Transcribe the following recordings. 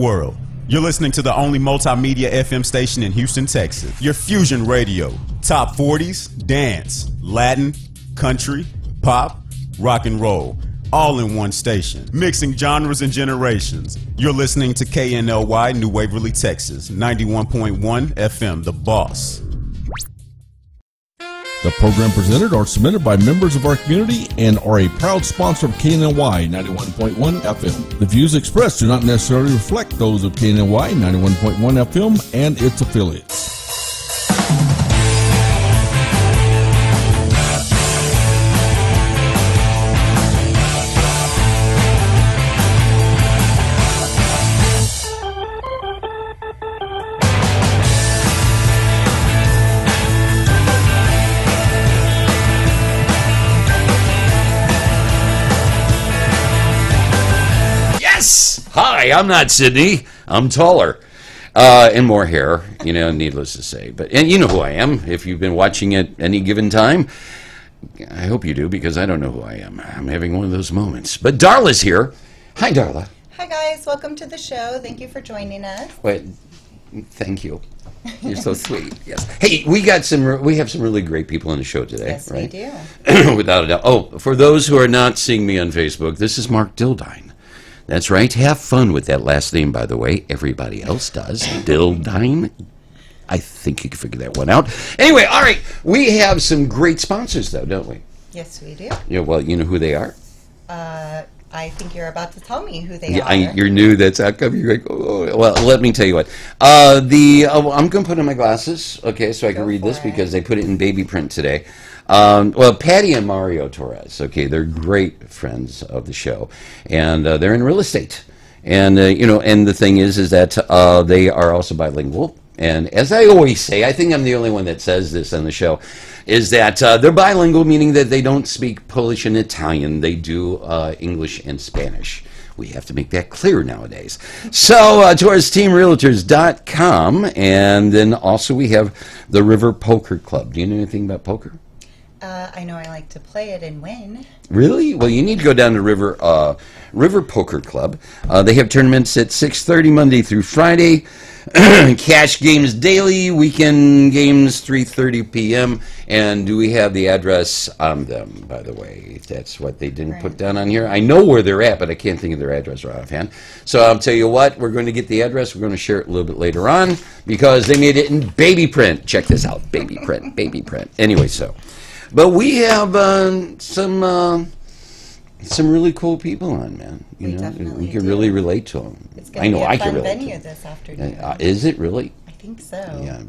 world? You're listening to the only multimedia FM station in Houston, Texas. Your Fusion Radio. Top 40s, dance, Latin, country, pop, rock and roll. All in one station. Mixing genres and generations. You're listening to KNLY, New Waverly, Texas. 91.1 FM, The Boss. The program presented are submitted by members of our community and are a proud sponsor of KNLY 91.1 FM. The views expressed do not necessarily reflect those of KNLY 91.1 FM and its affiliates. Hi, I'm not Sydney. I'm taller and more hair, you know, needless to say. And you know who I am if you've been watching at any given time. I hope you do, because I don't know who I am. I'm having one of those moments. But Darla's here. Hi, Darla. Hi, guys. Welcome to the show. Thank you for joining us. Wait, thank you. You're so sweet. Yes. Hey, we have some really great people on the show today, yes, right? We do. Without a doubt. Oh, for those who are not seeing me on Facebook, this is Mark Dildine. That's right. Have fun with that last name, by the way. Everybody else does. Dildine. I think you can figure that one out. Anyway, all right. We have some great sponsors, though, don't we? Yes, we do. Yeah. Well, you know who they are? I think you're about to tell me who they are. You're new. That's how come you're like, oh. Well, let me tell you what. I'm going to put on my glasses, okay, so I can read this because they put it in baby print today. Well, Patty and Mario Torres, okay, they're great friends of the show, and they're in real estate, and you know, and the thing is that they are also bilingual, and as I always say, I think I'm the only one that says this on the show, is that they're bilingual, meaning that they don't speak Polish and Italian, they do English and Spanish. We have to make that clear nowadays. So, TorresTeamRealtors.com, and then also we have the River Poker Club. Do you know anything about poker? I know I like to play it and win. Really? Well, you need to go down to River Poker Club. They have tournaments at 6:30 Monday through Friday. Cash games daily, weekend games 3:30 p.m. And do we have the address on them, by the way? If that's what they didn't put down on here. I know where they're at, but I can't think of their address right offhand. So I'll tell you what, we're going to get the address. We're going to share it a little bit later on because they made it in baby print. Check this out, baby print, baby print. Anyway, so. But we have some really cool people on, man. You know, we can really relate to them. It's going to be a fun venue this afternoon. Is it really? I think so. Yeah.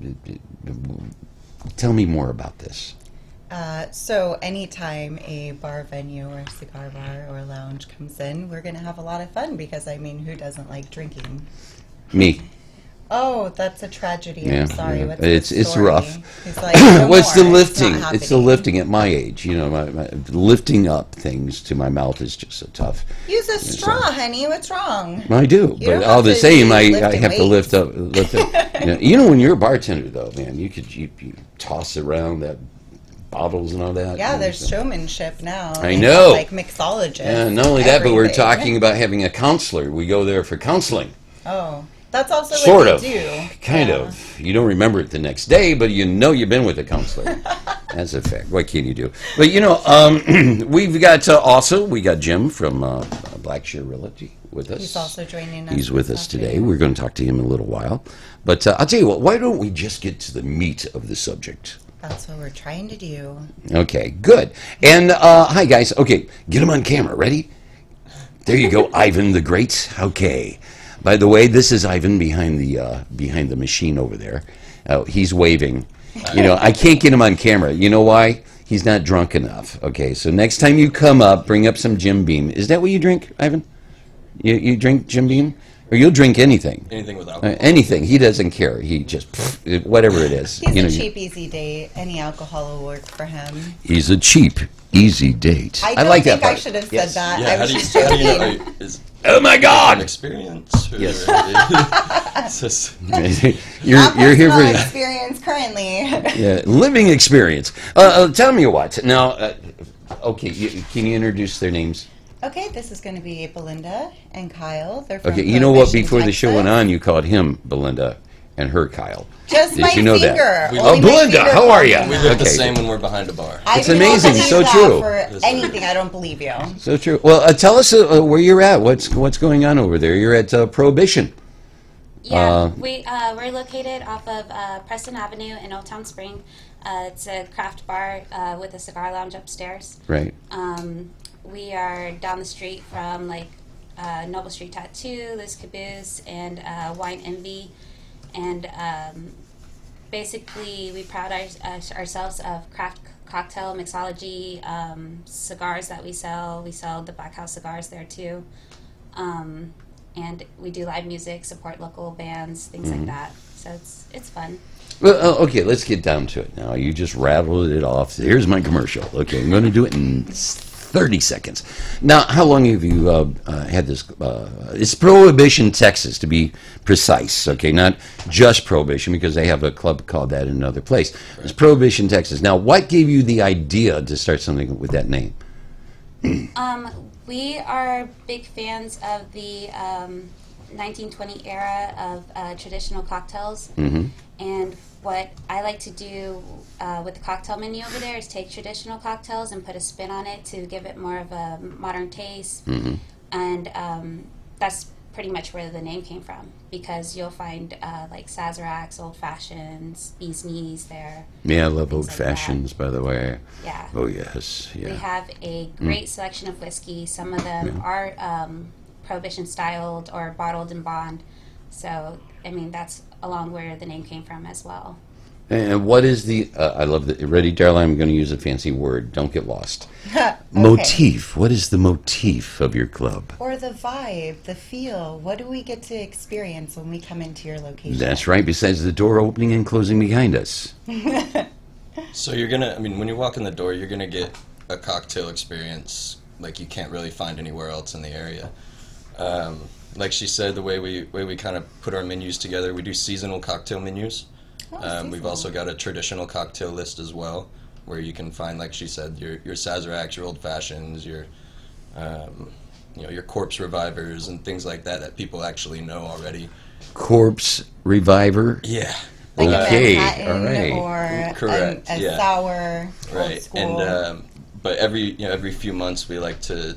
Tell me more about this. So anytime a bar venue or a cigar bar or a lounge comes in, we're going to have a lot of fun because, I mean, who doesn't like drinking? Me. Oh, that's a tragedy. Yeah, I'm sorry. yeah. What's the It's story? rough. He's like, no well, it's more. the lifting. It's the lifting at my age. You know, my lifting up things to my mouth is just so tough. Use a straw, honey. What's wrong? I do, but all the same, I have to lift up. You know, when you're a bartender, though, man, you toss around that bottles and all that. Yeah, there's showmanship now. I know. Like mixologists. Yeah, not only that, but we're talking about having a counselor. We go there for counseling. Oh. That's also sort what of, you do. Kind of. You don't remember it the next day, but you know you've been with a counselor. That's a fact. What can you do? But you know, we've got we got Jim from Blackshear Realty with us. He's also joining us. He's with us today. We're going to talk to him in a little while. But I'll tell you what. Why don't we just get to the meat of the subject? That's what we're trying to do. Okay, good. And hi guys. Okay, get him on camera. Ready? There you go, Ivan the Great. Okay. By the way, this is Ivan behind the machine over there. He's waving. You know, I can't get him on camera. You know why? He's not drunk enough. Okay, so next time you come up, bring up some Jim Beam. Is that what you drink, Ivan? You drink Jim Beam? Or you'll drink anything? Anything with alcohol. Anything. He doesn't care. He just, whatever it is. He's a cheap, easy date. Any alcohol will work for him. He's a cheap, easy date. I like that part. I should have said that. Yeah, I was just joking. Oh my God! Experience. Yes. you're here for experience currently. Yeah, living experience. Tell me what now. Okay, can you introduce their names? Okay, this is going to be Belinda and Kyle. They're from Okay, you know what? Prohibition, Before the show went Texas. on, you called him Belinda and her Kyle. Just Did my you know finger. that? Only Oh, my Belinda, finger how are called ya? me We that. look the Okay. same when we're behind a bar. I It's would amazing, not so believe true. that For anything, I don't believe you. So true. Well, tell us where you're at. What's going on over there? You're at Prohibition. Yeah, we're located off of Preston Avenue in Old Town Spring. It's a craft bar with a cigar lounge upstairs. Right. We are down the street from Noble Street Tattoo, Liz Caboose, and Wine Envy. And basically, we pride ourselves of craft cocktail mixology, cigars that we sell. We sell the Black House cigars there too. And we do live music, support local bands, things like that. So it's fun. Well, okay, let's get down to it now. You just rattled it off. Here's my commercial. Okay, I'm going to do it in 30 seconds. Now, how long have you had this? It's Prohibition, Texas, to be precise. Okay, not just Prohibition, because they have a club called that in another place. It's Prohibition, Texas. Now, what gave you the idea to start something with that name? We are big fans of the 1920 era of traditional cocktails. And what I like to do with the cocktail menu over there is take traditional cocktails and put a spin on it to give it more of a modern taste. And that's pretty much where the name came from, because you'll find like Sazeracs, Old Fashions, Bee's Knees there. Yeah, I love Old like Fashions, by the way. Yeah. Oh, yes. Yeah. We have a great selection of whiskey. Some of them are Prohibition styled or bottled in bond. So, I mean, that's along where the name came from as well. And what is the, I love the, ready, darling, I'm going to use a fancy word. Don't get lost. Motif. What is the motif of your club? Or the vibe, the feel. What do we get to experience when we come into your location? That's right, besides the door opening and closing behind us. So you're gonna, I mean, when you walk in the door, you're gonna get a cocktail experience like you can't really find anywhere else in the area. Like she said, the way we kind of put our menus together, we do seasonal cocktail menus. We've also got a traditional cocktail list as well, where you can find, like she said, your Sazeracs, your Old Fashions, your your Corpse Revivers and things like that people actually know already. Corpse Reviver? Yeah. Like Okay, a Manhattan all or Correct, a yeah. sour, old Right, school. and but every few months we like to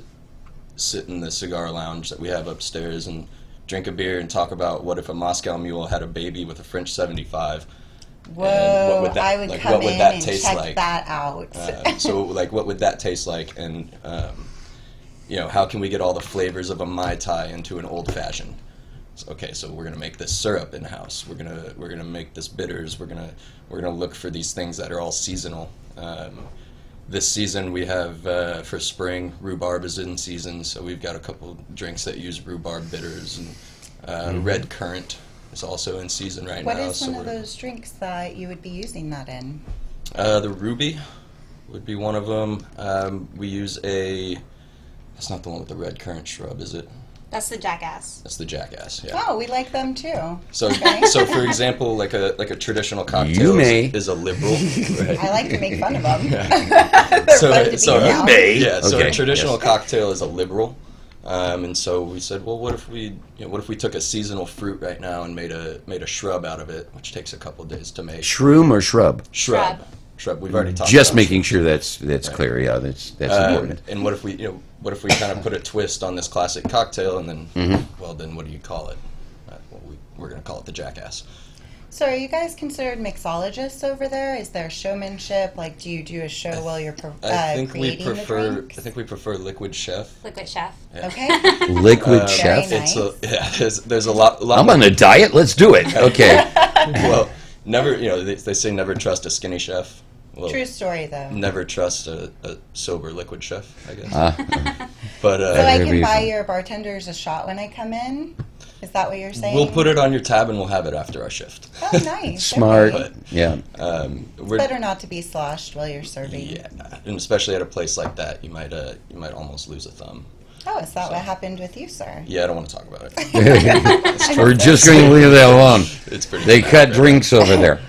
sit in the cigar lounge that we have upstairs and drink a beer and talk about what if a Moscow Mule had a baby with a French 75. Whoa, and what would that, I would like, come what would in that and taste check like? that out. So like what would that taste like, and how can we get all the flavors of a Mai Tai into an old fashioned? Okay, so we're gonna make this syrup in house. We're gonna make this bitters. We're gonna look for these things that are all seasonal. This season we have for spring, rhubarb is in season, so we've got a couple drinks that use rhubarb bitters, and red currant is also in season right What now. is one of those drinks that you would be using that in? The ruby would be one of them. We use that's not the one with the red currant shrub, is it? That's the Jackass. That's the Jackass. Yeah. Oh, we like them too. So, Okay. so for example, like a traditional cocktail You may. is a liberal. Right. I like to make fun of them. They're fun to be around. Yeah. So Okay, a traditional yes. cocktail is a liberal, and so we said, well, what if we took a seasonal fruit right now and made a shrub out of it, which takes a couple of days to make. Shroom or shrub? Shrub. We've already talked. Just about making sure that's clear. Yeah, that's important. And what if we kind of put a twist on this classic cocktail, and then well, then what do you call it? We're going to call it the Jackass. So are you guys considered mixologists over there? Is there showmanship? Like, do you do a show while you're I think we creating prefer. the drinks? I think we prefer liquid chef. Liquid Chef. Okay. Liquid Very chef. nice. There's a lot. I'm on a diet. Let's do it. Okay. Well, never. They say never trust a skinny chef. Well, True story, though. never trust a sober liquid chef, I guess. But So I Very can buy easy. your bartenders a shot when I come in? Is that what you're saying? we'll put it on your tab and we'll have it after our shift. Oh, nice. Smart. Okay. Yeah. We're, Better not to be sloshed while you're serving. yeah, and especially at a place like that, you might almost lose a thumb. Oh, is that what happened with you, sir? Yeah, I don't want to talk about it. We're just going to leave that alone. It's pretty. They bad cut right drinks over there.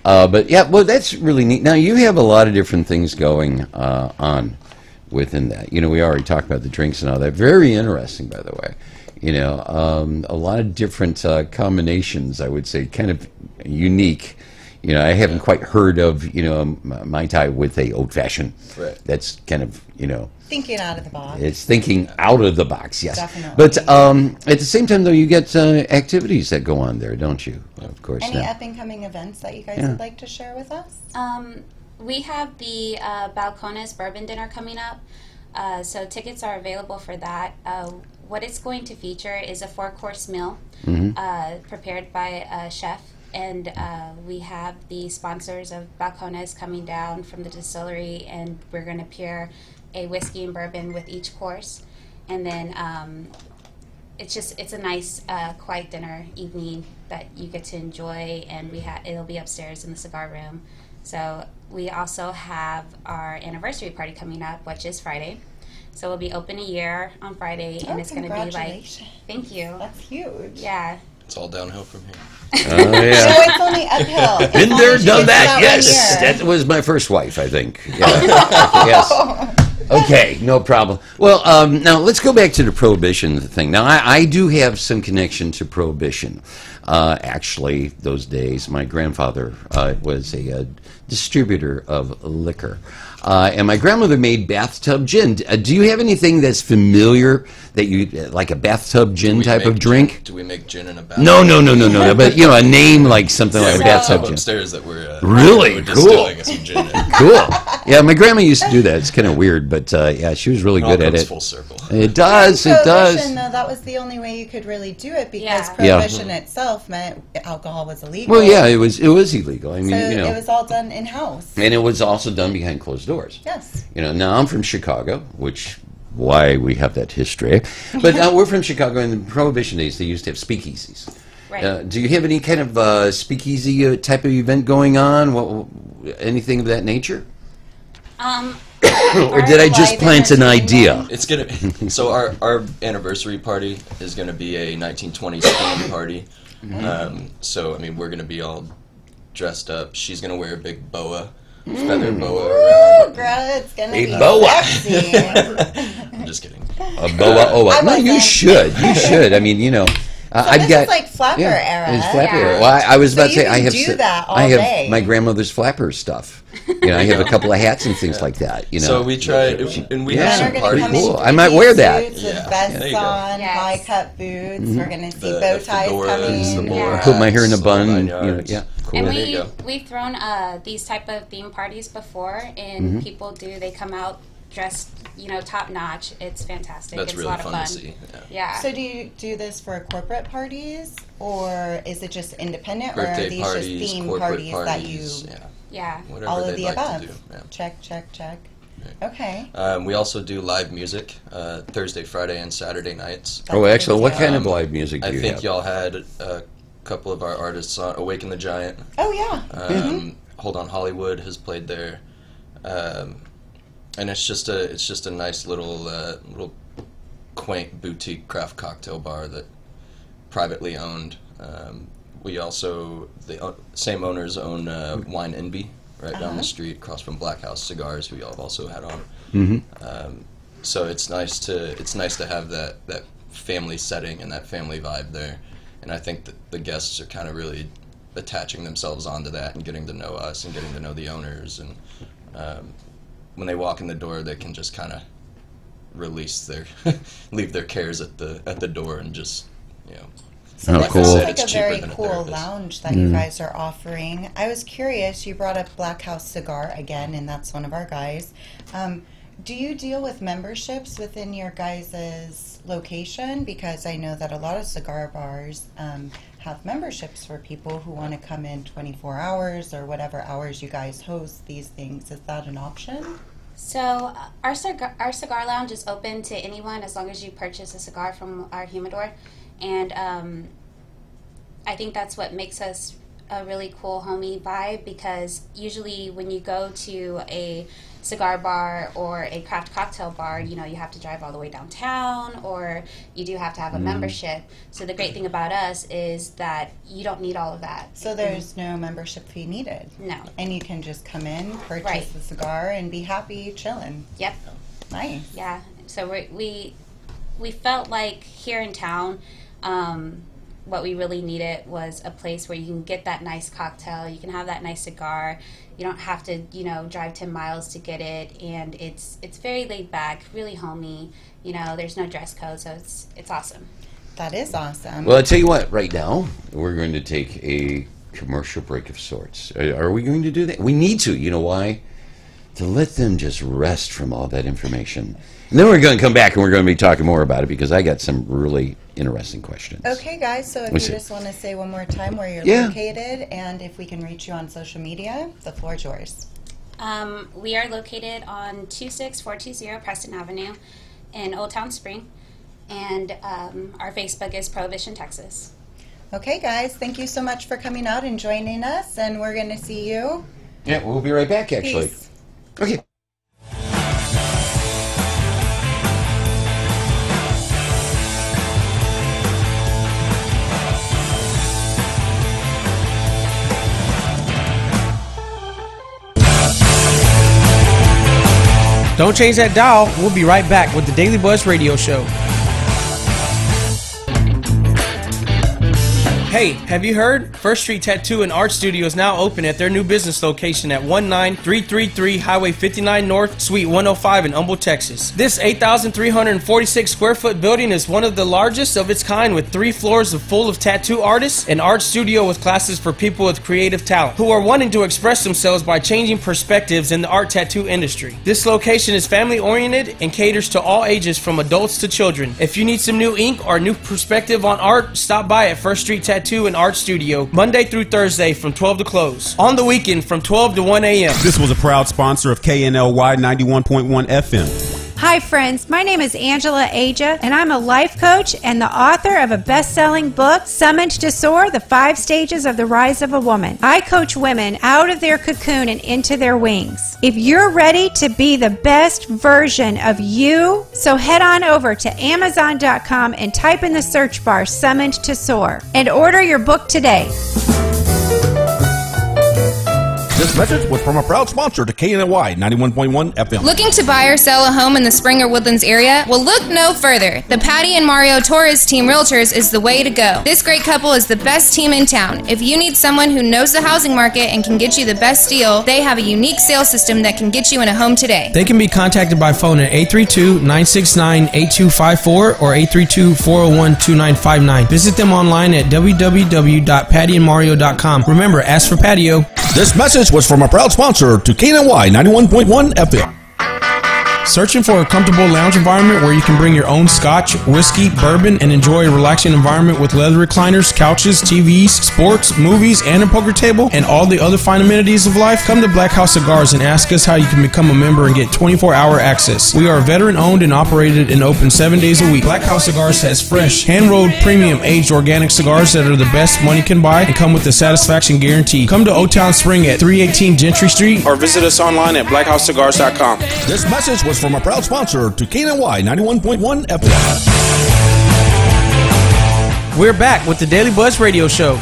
But yeah, well, that's really neat. Now you have a lot of different things going on. within that. You know, we already talked about the drinks and all that. Very interesting, by the way. You know, a lot of different combinations, I would say, kind of unique. You know, I haven't quite heard of, you know, Mai Tai with a old-fashioned. Right. That's kind of, you know. Thinking out of the box. It's thinking out of the box, yes. Definitely. But at the same time, though, you get activities that go on there, don't you? Of course. Any now. up-and-coming events that you guys would like to share with us? We have the Balcones Bourbon Dinner coming up, so tickets are available for that. What it's going to feature is a 4-course meal prepared by a chef, and we have the sponsors of Balcones coming down from the distillery, and we're going to pair a whiskey and bourbon with each course, and then it's a nice quiet dinner evening that you get to enjoy, and it'll be upstairs in the cigar room. So we also have our anniversary party coming up, which is Friday. So we'll be open a year on Friday, and it's going to be like, thank you. That's huge. Yeah. It's all downhill from here. Oh, yeah. So it's only uphill. As Been long there, as you done get to that. that 1 Yes, year. that was my first wife, I think. Yeah. Yes. Okay, no problem. Well, now let's go back to the Prohibition thing. Now, I do have some connection to Prohibition. Actually, those days, my grandfather was a distributor of liquor. And my grandmother made bathtub gin. Do you have anything that's familiar that you like a bathtub gin type of drink? Do we make gin in a bathtub? No. But you know, a name like something like a bathtub gin. Upstairs that we're Really? we're Cool. distilling some gin in. Cool. Yeah, my grandma used to do that. It's kind of weird, but yeah, she was really It all good at comes it. full circle. It does. It Prohibition, does. though, that was the only way you could really do it because Yeah. prohibition itself meant alcohol was illegal. Well, yeah, it was illegal. I mean, So you know, it was all done in house. and it was also done behind closed doors. Yes. You know, now I'm from Chicago, which why we have that history. But we're from Chicago. In the Prohibition days, they used to have speakeasies. Right. Do you have any kind of speakeasy type of event going on? Anything of that nature? Or did I just live plant an idea? entertainment. It's gonna. So our anniversary party is gonna be a 1920s theme party. So I mean, we're gonna be all dressed up. She's gonna wear a big boa, feather boa Oh, around. girl, it's gonna A be boa. sexy. I'm just kidding. A boa oa. I No, you wasn't. should. You should. I mean, you know, I've this got is like flapper era. It's flapper Yeah. era. Well, I was So about to you say I can have do that all I have day. my grandmother's flapper stuff. You know, I have a couple of hats and things like that. You know, So we tried, and we Yeah. have Men some are gonna parties. come Cool. in I might wear that. suits Yeah. with vests There you go. on, Yes. high cut boots. We're gonna see The bow ties fedoras, coming. the bowler Yeah. put my hair in a hats, the whole bun. nine And, you know, yards. yeah, cool. And There you go. we've thrown these type of theme parties before, and people they come out dressed, top notch. It's fantastic. That's it's really a lot of fun fun. to see. Yeah. Yeah. So do you do this for corporate parties, or is it just independent, or are Birthday these parties, just theme corporate parties that you yeah, yeah. whatever all of they'd the like above? to do. Yeah. Check. Okay. We also do live music Thursday, Friday, and Saturday nights. Oh, excellent. What kind of Um, live music do I you think have? y'all had a couple of our artists on Awaken the Giant. Oh yeah. Hold On Hollywood has played there, and it's just a nice little quaint boutique craft cocktail bar that privately owned. We also the same owners own Wine Envy right down the street across from Black House Cigars, who y'all have also had on. So it's nice to have that family setting and that family vibe there, and I think that the guests are kind of really attaching themselves onto that and getting to know us and getting to know the owners, and when they walk in the door, they can just kind of release leave their cares at the door and just So Oh, this cool. sounds Said like it's a cheaper very than a cool therapist. lounge that you guys are offering. I was curious, you brought up Black House Cigar again, and that's one of our guys. Do you deal with memberships within your guys' location? Because I know that a lot of cigar bars have memberships for people who want to come in 24 hours or whatever hours you guys host these things. Is that an option? So our cigar lounge is open to anyone as long as you purchase a cigar from our humidor, and I think that's what makes us a really cool homey vibe, because usually when you go to a cigar bar or a craft cocktail bar, you have to drive all the way downtown, or you do have to have a membership. So the great thing about us is that you don't need all of that. So there's no membership fee needed. No. And you can just come in, purchase Right. the cigar, and be happy chilling. Yep. Nice. Yeah. So we felt like here in town, what we really needed was a place where you can get that nice cocktail, you can have that nice cigar. You don't have to, drive 10 miles to get it, and it's very laid back, really homey. There's no dress code, so it's awesome. That is awesome. Well, I'll tell you what, right now, we're going to take a commercial break of sorts. Are we going to do that? We need to. You know why? To let them just rest from all that information. And then we're going to come back and we're going to be talking more about it because I got some really interesting questions. Okay, guys, so if you just want to say one more time where you're located and if we can reach you on social media, the floor is yours. We are located on 26420 Preston Avenue in Old Town Spring, and our Facebook is Prohibition, Texas. Okay, guys, thank you so much for coming out and joining us, and we're going to see you. Yeah, we'll be right back, actually. Peace. Okay. Don't change that dial. We'll be right back with the Daily Buzz Radio Show. Hey, have you heard? First Street Tattoo and Art Studio is now open at their new business location at 19333 Highway 59 North, Suite 105 in Humble, Texas. This 8,346 square foot building is one of the largest of its kind, with 3 floors full of tattoo artists, an art studio with classes for people with creative talent who are wanting to express themselves by changing perspectives in the art tattoo industry. This location is family oriented and caters to all ages from adults to children. If you need some new ink or new perspective on art, stop by at First Street Tattoo and Art Studio Monday through Thursday from 12 to close. On the weekend from 12 to 1 a.m. This was a proud sponsor of KNLY 91.1 FM. Hi friends, my name is Angela Aja, and I'm a life coach and the author of a best-selling book, Summoned to Soar, The 5 Stages of the Rise of a Woman. I coach women out of their cocoon and into their wings. If you're ready to be the best version of you, so head on over to Amazon.com and type in the search bar, Summoned to Soar, and order your book today. This message was from a proud sponsor to KNY 91.1 FM. Looking to buy or sell a home in the Spring or Woodlands area? Well, look no further. The Patty and Mario Torres Team Realtors is the way to go. This great couple is the best team in town. If you need someone who knows the housing market and can get you the best deal, they have a unique sales system that can get you in a home today. They can be contacted by phone at 832-969-8254 or 832-401-2959. Visit them online at www.pattyandmario.com. Remember, ask for patio. This message was from a proud sponsor to KNY 91.1 FM. Searching for a comfortable lounge environment where you can bring your own scotch, whiskey, bourbon, and enjoy a relaxing environment with leather recliners, couches, TVs, sports, movies, and a poker table, and all the other fine amenities of life? Come to Black House Cigars and ask us how you can become a member and get 24-hour access. We are veteran-owned and operated and open 7 days a week. Black House Cigars has fresh, hand-rolled, premium, aged organic cigars that are the best money can buy and come with the satisfaction guarantee. Come to Old Town Spring at 318 Gentry Street or visit us online at blackhousecigars.com. This message was from a proud sponsor to KNY 91.1 FM. We're back with the Daily Buzz Radio Show.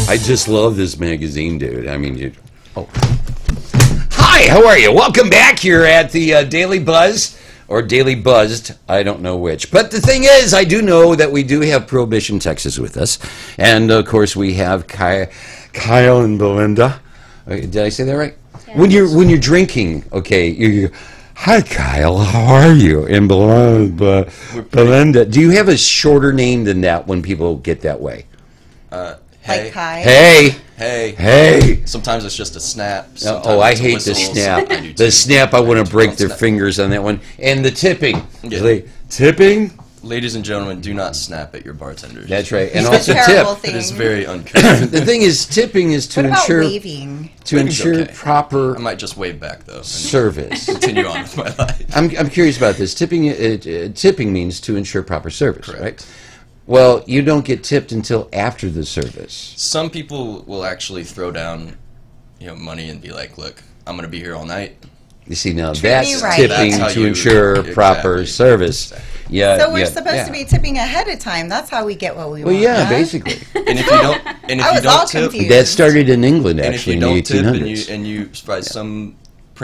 I just love this magazine, dude. I mean, Hi, how are you? Welcome back here at the Daily Buzz, or Daily Buzzed. I don't know which. But the thing is, I do know that we do have Prohibition, Texas with us. And, of course, we have Kyle and Belinda. Did I say that right? When you're drinking, okay, you hi Kyle, how are you? And Belinda, do you have a shorter name than that when people get that way? Hey. Like hi. Hey. Sometimes it's just a snap. I hate the snap. The snap, I want to break their fingers on that one. And the tipping. Yeah. Tipping? Ladies and gentlemen, do not snap at your bartenders. That's right. It's And a also terrible tip. thing. It is very uncouth. The thing is, tipping is to What about ensure waving? Waving's okay. proper I might just wave back, though, and service. continue on with my life. I'm curious about this. Tipping means to ensure proper service, Correct. right? Well, you don't get tipped until after the service. Some people will actually throw down, money and be like, "Look, I'm going to be here all night." You see, now Treat that's me right. tipping That's how to you- ensure proper exactly. service. Exactly. Yeah. So we're yeah, supposed yeah. to be tipping ahead of time. That's how we get what we Well, want. yeah, huh? basically. And if you don't, I was all tip, confused. That started in England, and if actually, you in the don't tip 1800s. and you by some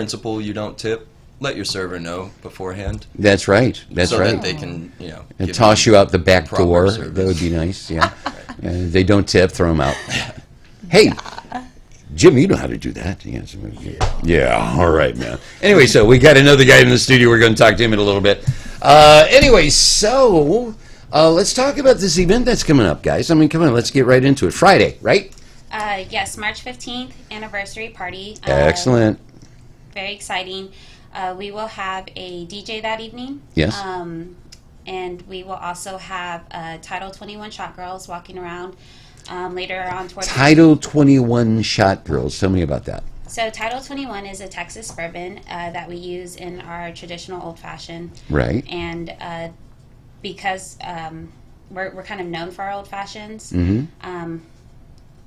principle you don't tip, let your server know beforehand. That's right. That's so right. that they can, and give toss you out the back proper door. service. That would be nice. Yeah. They don't tip, throw them out. Hey, Jim, you know how to do that. Yes. Yeah. All right, man. Anyway, so we got another guy in the studio. We're going to talk to him in a little bit. Anyway, so let's talk about this event that's coming up, guys. I mean, come on, let's get right into it. Friday, right? Yes, March 15th anniversary party. Excellent. Very exciting. We will have a DJ that evening. Yes. And we will also have Title 21 shot girls walking around later on towards Title 21 shot girls. Tell me about that. So Title 21 is a Texas bourbon that we use in our traditional old fashioned. Right. And because we're kind of known for our old fashions,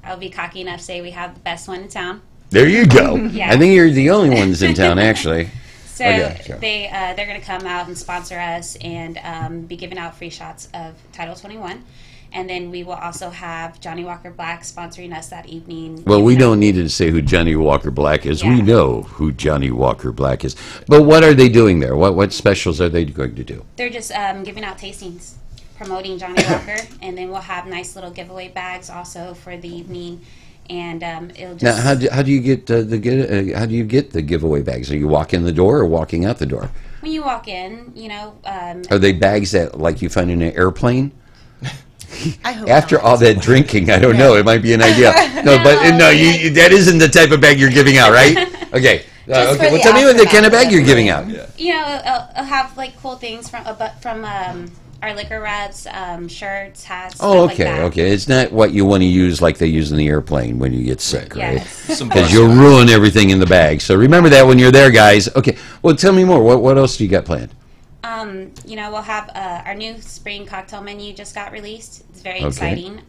I'll be cocky enough to say we have the best one in town. There you go. Yeah. I think you're the only ones in town, actually. So they're going to come out and sponsor us and be giving out free shots of Title 21. And then we will also have Johnny Walker Black sponsoring us that evening. Well, we don't need to say who Johnny Walker Black is. Yeah. We know who Johnny Walker Black is. But what are they doing there? What specials are they going to do? They're just giving out tastings, promoting Johnny Walker. And then we'll have nice little giveaway bags also for the evening. And it'll just... Now, how do you get the giveaway bags? Are you walking in the door or walking out the door? When you walk in, Are they bags that like you find in an airplane? I hope After not. all that drinking, I don't know. It might be an idea. No, but that isn't the type of bag you're giving out, right? Okay. Just for Well, the tell me what the kind of aftermath bag you're of giving it. out. It'll have like cool things from our liquor reps, shirts, hats. Oh, stuff like that. okay. It's not what you want to use like they use in the airplane when you get sick, right? Yes. Because you'll ruin everything in the bag. So remember that when you're there, guys. Okay. Well, tell me more. What else do you got planned? We'll have our new spring cocktail menu just got released. It's very exciting.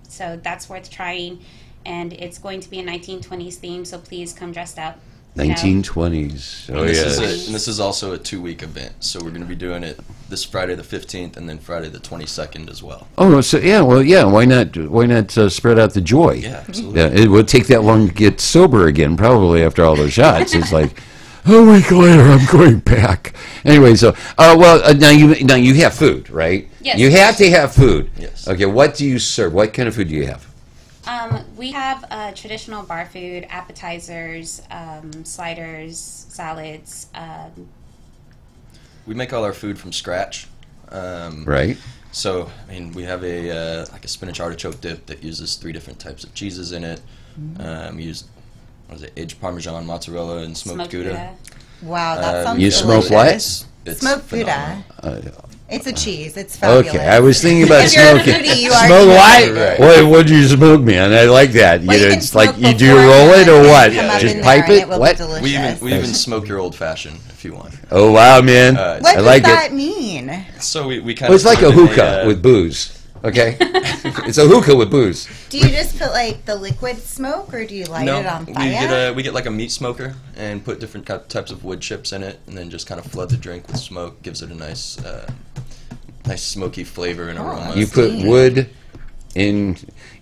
So that's worth trying. And it's going to be a 1920s theme, so please come dressed up. 1920s. Oh, And yes. this is also a 2-week event, so we're going to be doing it this Friday the 15th and then Friday the 22nd as well. Oh, so why not spread out the joy? Yeah, absolutely. Yeah, it would take that long to get sober again, probably after all those shots. It's like, a week later, I'm going back. Anyway, so now you have food, right? Yes. You have to have food. Yes. Okay. What do you serve? What kind of food do you have? We have traditional bar food, appetizers, sliders, salads. We make all our food from scratch. Right. So, we have a spinach artichoke dip that uses 3 different types of cheeses in it. We use aged Parmesan, mozzarella, and smoked Gouda. Wow, that sounds You delicious. smoke what? It's Smoked phenomenal. Gouda. It's a cheese. It's fabulous. Okay, I was thinking about If you're a smoking. foodie, you are Smoke too. what? Right. What do you smoke, man? I like that. Well, you can It's like smoke do you roll it beforehand or and what? come up Just in there pipe and it? it will What? be delicious. We even smoke your old fashioned if you want. Oh wow, man! What I like does that it. mean? So we kind Well, of it's like a hookah with booze. Okay, it's a hookah with booze. Do you just put like the liquid smoke, or do you light it on fire? we get like a meat smoker and put different types of wood chips in it, and then just kind of flood the drink with smoke. Gives it a nice smoky flavor and aroma. You put wood in.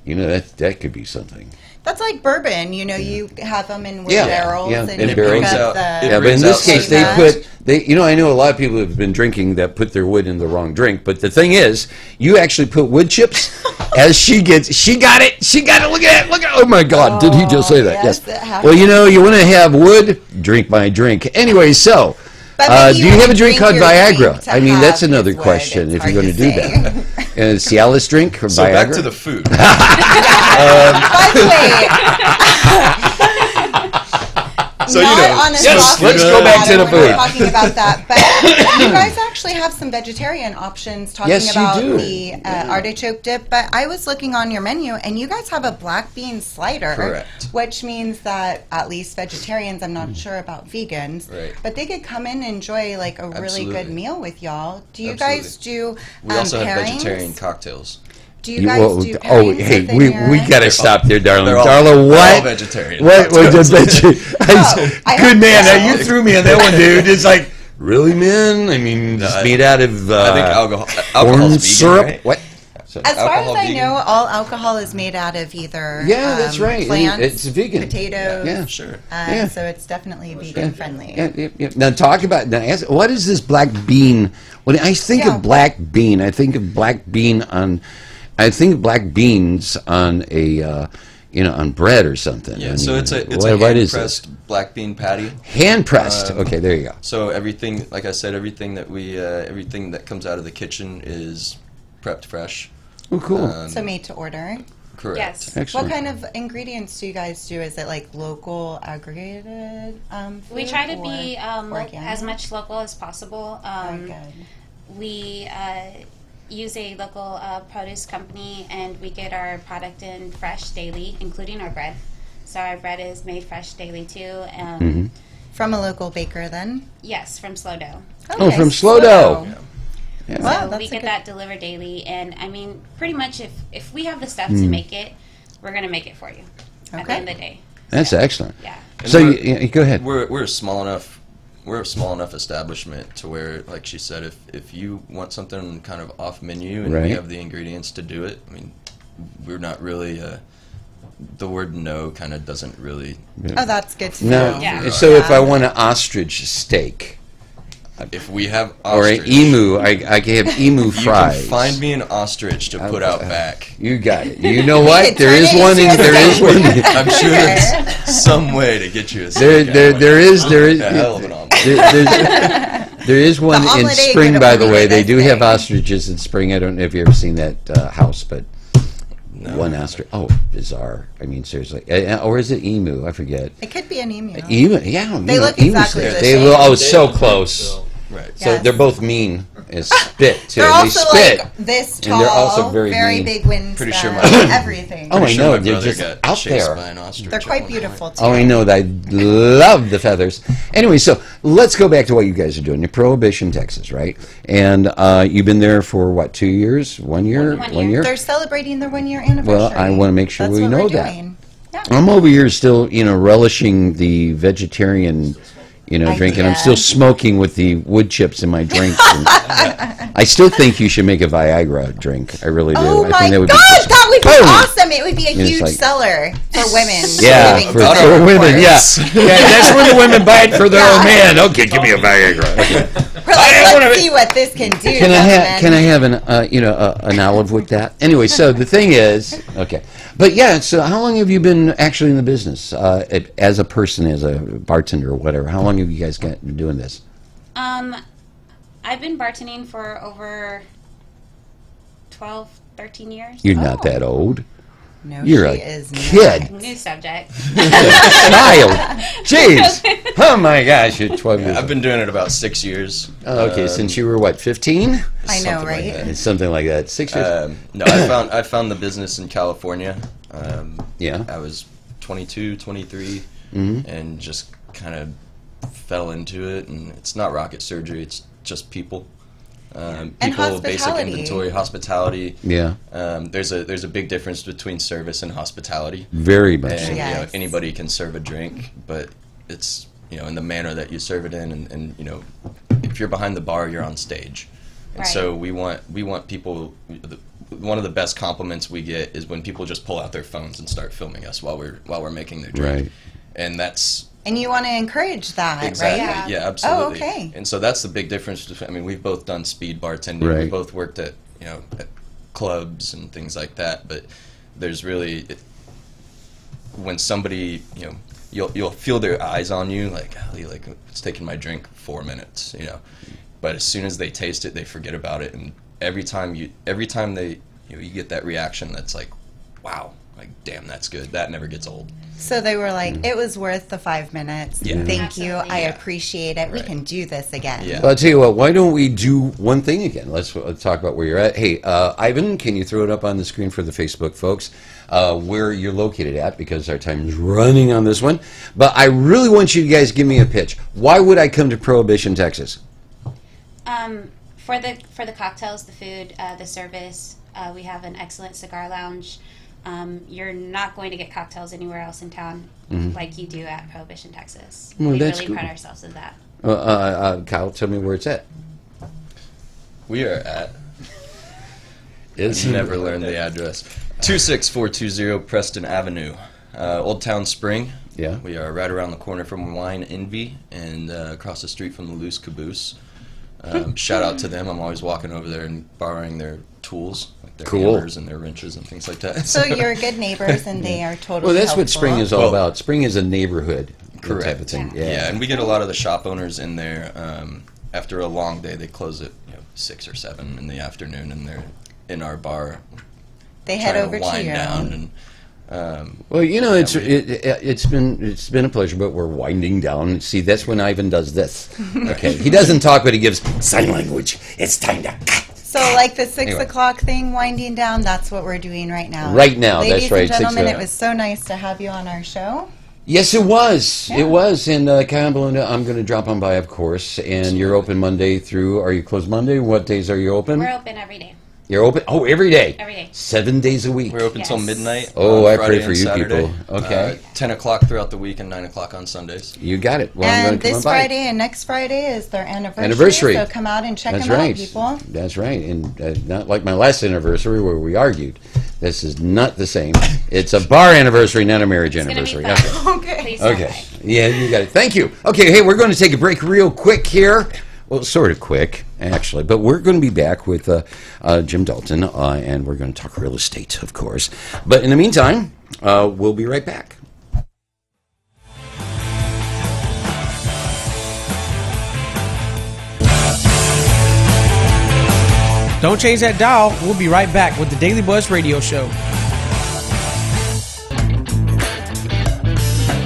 That could be something. That's like bourbon. You have them in wood Yeah, barrels, yeah, and in you barrels. pick up It the. Yeah, but in brings this out case, flavor. I know a lot of people have been drinking that put their wood in the wrong drink. But the thing is, you actually put wood chips. As she got it. Look at it. Oh my God! Did he just say that? yes, it happened. Well, you want to have wood. Drink my drink. Anyway, so. But maybe Do you have a drink called your Viagra? drink to I mean, that's have another is wood. question. It's If you're hard going to do say. that, Cialis drink from So Viagra. back to the food. By the way, So, not on a Yes, soft let's food go back to matter the when we're food. talking about that, but you guys actually have some vegetarian options talking Yes, you about do. the artichoke dip. But I was looking on your menu, and you guys have a black bean slider, Correct. which means that at least vegetarians, I'm not sure about vegans, Right. but they could come in and enjoy like a really good Absolutely. meal with y'all. Do you Absolutely. guys do We also have pairings? vegetarian cocktails. Do you guys do oh, pairings hey, within we your- got to stop there, darling. They're all- Darla, they're what? all vegetarian. What? I Good hope man. so. You threw me on that one, dude. It's like, really, man? I mean, just made out of I think alcohol's corn vegan, syrup. right? What? So As far as Alcohol I vegan? know, all alcohol is made out of either that's right. plants, It's vegan. potatoes. Yeah. Sure. Yeah. So it's definitely vegan friendly. Yeah. Now talk about what is this black bean? When I think of black bean, I think of black bean on. I think of black beans on a on bread or something. Yeah, I so mean, it's a what is hand-pressed black bean patty. Hand pressed. Okay, there you go. So everything, like I said, everything that comes out of the kitchen is prepped fresh. Oh, cool. So made to order. Correct. Yes. Excellent. What kind of ingredients do you guys do? Is it like local aggregated food? We try to or be organic? as much local as possible. Very good. We use a local produce company, and we get our product in fresh daily, including our bread. So our bread is made fresh daily too. From a local baker, then? Yes, from Slow Dough. Oh, from Slow Dough. Yeah. Wow, So that's we a get good- that delivered daily, and I mean, pretty much if we have the stuff to make it, we're gonna make it for you at the Okay. end of the day. That's excellent. Yeah. So And you go ahead. We're a small enough establishment to where, like she said, if you want something kind of off menu and Right. we have the ingredients to do it, I mean, we're not really. The word no kind of doesn't really. Oh, that's good to No. know. Yeah. So if I want an ostrich steak If we have or ostrich, an emu, I can have emu you fries. can find me an ostrich to put out back. You got it. You know what? could There turn is it one. into a There is one. I'm sure there's some way to get you a steak. There is A hell of an omelet. there is one The in omelet egg spring, would by the way. eliminate They that do have thing. ostriches in spring. I don't know if you've ever seen that house, but one ostrich. Oh, bizarre. I mean, seriously. Or is it emu? I forget. It could be an emu. Emu, yeah. They look exactly the They same. look, oh, so close. Right. So Yes. they're both mean as spit, too. They're They also spit. like this And tall, they're also very mean. big wingspan, Pretty sure everything. Oh, I Pretty sure know. my They're brother just got out chased there. by an ostrich They're at quite one beautiful point. too. Oh, I know. I love the feathers. Anyway, so let's go back to what you guys are doing. You're Prohibition, Texas, right? And you've been there for, what, 2 years? 1 year? 1 year. They're celebrating their 1 year anniversary. Well, I want to make sure That's we what know we're that. doing. Yeah. I'm over here still, relishing the vegetarian, drink, and I'm still smoking with the wood chips in my drink. I still think you should make a Viagra drink. I really do. Oh I my think God, just that would be boom. awesome! It would be a it's huge like- seller for women. Yeah, giving for to women, them, yeah. of course. Yeah, that's where the women buy it for their own man. Okay, give me a Viagra. Okay. We're like, let's see what this can do. Can I gentlemen. have an olive with that? Anyway, so the thing is, okay, but yeah. So how long have you been actually in the business as a person, as a bartender or whatever? How long have you guys been doing this? I've been bartending for over 12, 13 years. You're not that old. No, You're she a is kid, New subject. child. Jeez. Oh my gosh, you're 12 years I've old. been doing it about 6 years. Oh, okay, since you were what, 15? I know, Something right? like that. It's something like that. 6 years. No, I found the business in California. Yeah. I was 22, 23, and just kind of fell into it. And it's not rocket surgery; it's just people. People, basic hospitality. inventory, hospitality. Yeah. There's a big difference between service and hospitality. Very much. And so. Yes. anybody can serve a drink, but it's in the manner that you serve it in, and if you're behind the bar, you're on stage, and Right. so we want people. One of the best compliments we get is when people just pull out their phones and start filming us while we're making their drink, Right. and that's And you want to encourage that, exactly right? yeah, absolutely. Oh, okay. And so that's the big difference. I mean, we've both done speed bartending. We Right. both worked at at clubs and things like that, but there's really when somebody you'll feel their eyes on you like, golly, like it's taking my drink 4 minutes, but as soon as they taste it, they forget about it, and every time they you get that reaction that's like, wow, like damn, that's good. That never gets old. So they were like, it was worth the 5 minutes. Yeah. Thank you. Absolutely. I Yeah. appreciate it. We Right. can do this again. Yeah. Well, I'll tell you what, why don't we do one thing again? Let's talk about where you're at. Hey, Ivan, can you throw it up on the screen for the Facebook folks, where you're located at, because our time is running on this one. But I really want you guys to give me a pitch. Why would I come to Prohibition, Texas? For the cocktails, the food, the service, we have an excellent cigar lounge. You're not going to get cocktails anywhere else in town like you do at Prohibition, Texas. Well, we that's really good. pride ourselves in that. Kyle, tell me where it's at. We are at Never learned the address. 26420 Preston Avenue, Old Town Spring. Yeah. We are right around the corner from Wine Envy and across the street from the Loose Caboose. Shout out to them. I'm always walking over there and borrowing their tools, like their hammers and their wrenches and things like that. So you're good neighbors, and they are totally Well, that's helpful. what Spring is all about. Spring is a neighborhood Correct. type of thing. Yeah, and we get a lot of the shop owners in there. After a long day, they close at 6 or 7 in the afternoon, and they're in our bar. They head over to wind you. down and. Well, it's been a pleasure, but we're winding down. See, that's when Ivan does this. Okay, he doesn't talk, but he gives sign language. It's time to cut. So, like the 6 o'clock thing, winding down, that's what we're doing right now. Right now, Ladies that's right. and gentlemen, 6 it was so nice to have you on our show. Yes, it was. Yeah. It was. And Kyle and Belinda, I'm going to drop on by, of course. And you're open Monday through. Are you closed Monday? What days are you open? We're open every day. You're open? Oh, every day? Every day. 7 days a week? We're open till midnight. Oh, I Friday pray for and you Saturday. people. Okay. 10 o'clock throughout the week and 9 o'clock on Sundays. You got it. Well, I'm And going to come this on by. Friday and next Friday is their anniversary. So come out and check That's them right. out, people. That's right. And not like my last anniversary where we argued. This is not the same. It's a bar anniversary, not a marriage anniversary. Gonna be fun. Okay. Please stop Okay. by. Yeah, you got it. Thank you. Okay, hey, we're going to take a break real quick here. Well, sort of quick, actually. But we're going to be back with Jim Dalton, and we're going to talk real estate, of course. But in the meantime, we'll be right back. Don't change that dial. We'll be right back with the Daily Buzz Radio Show.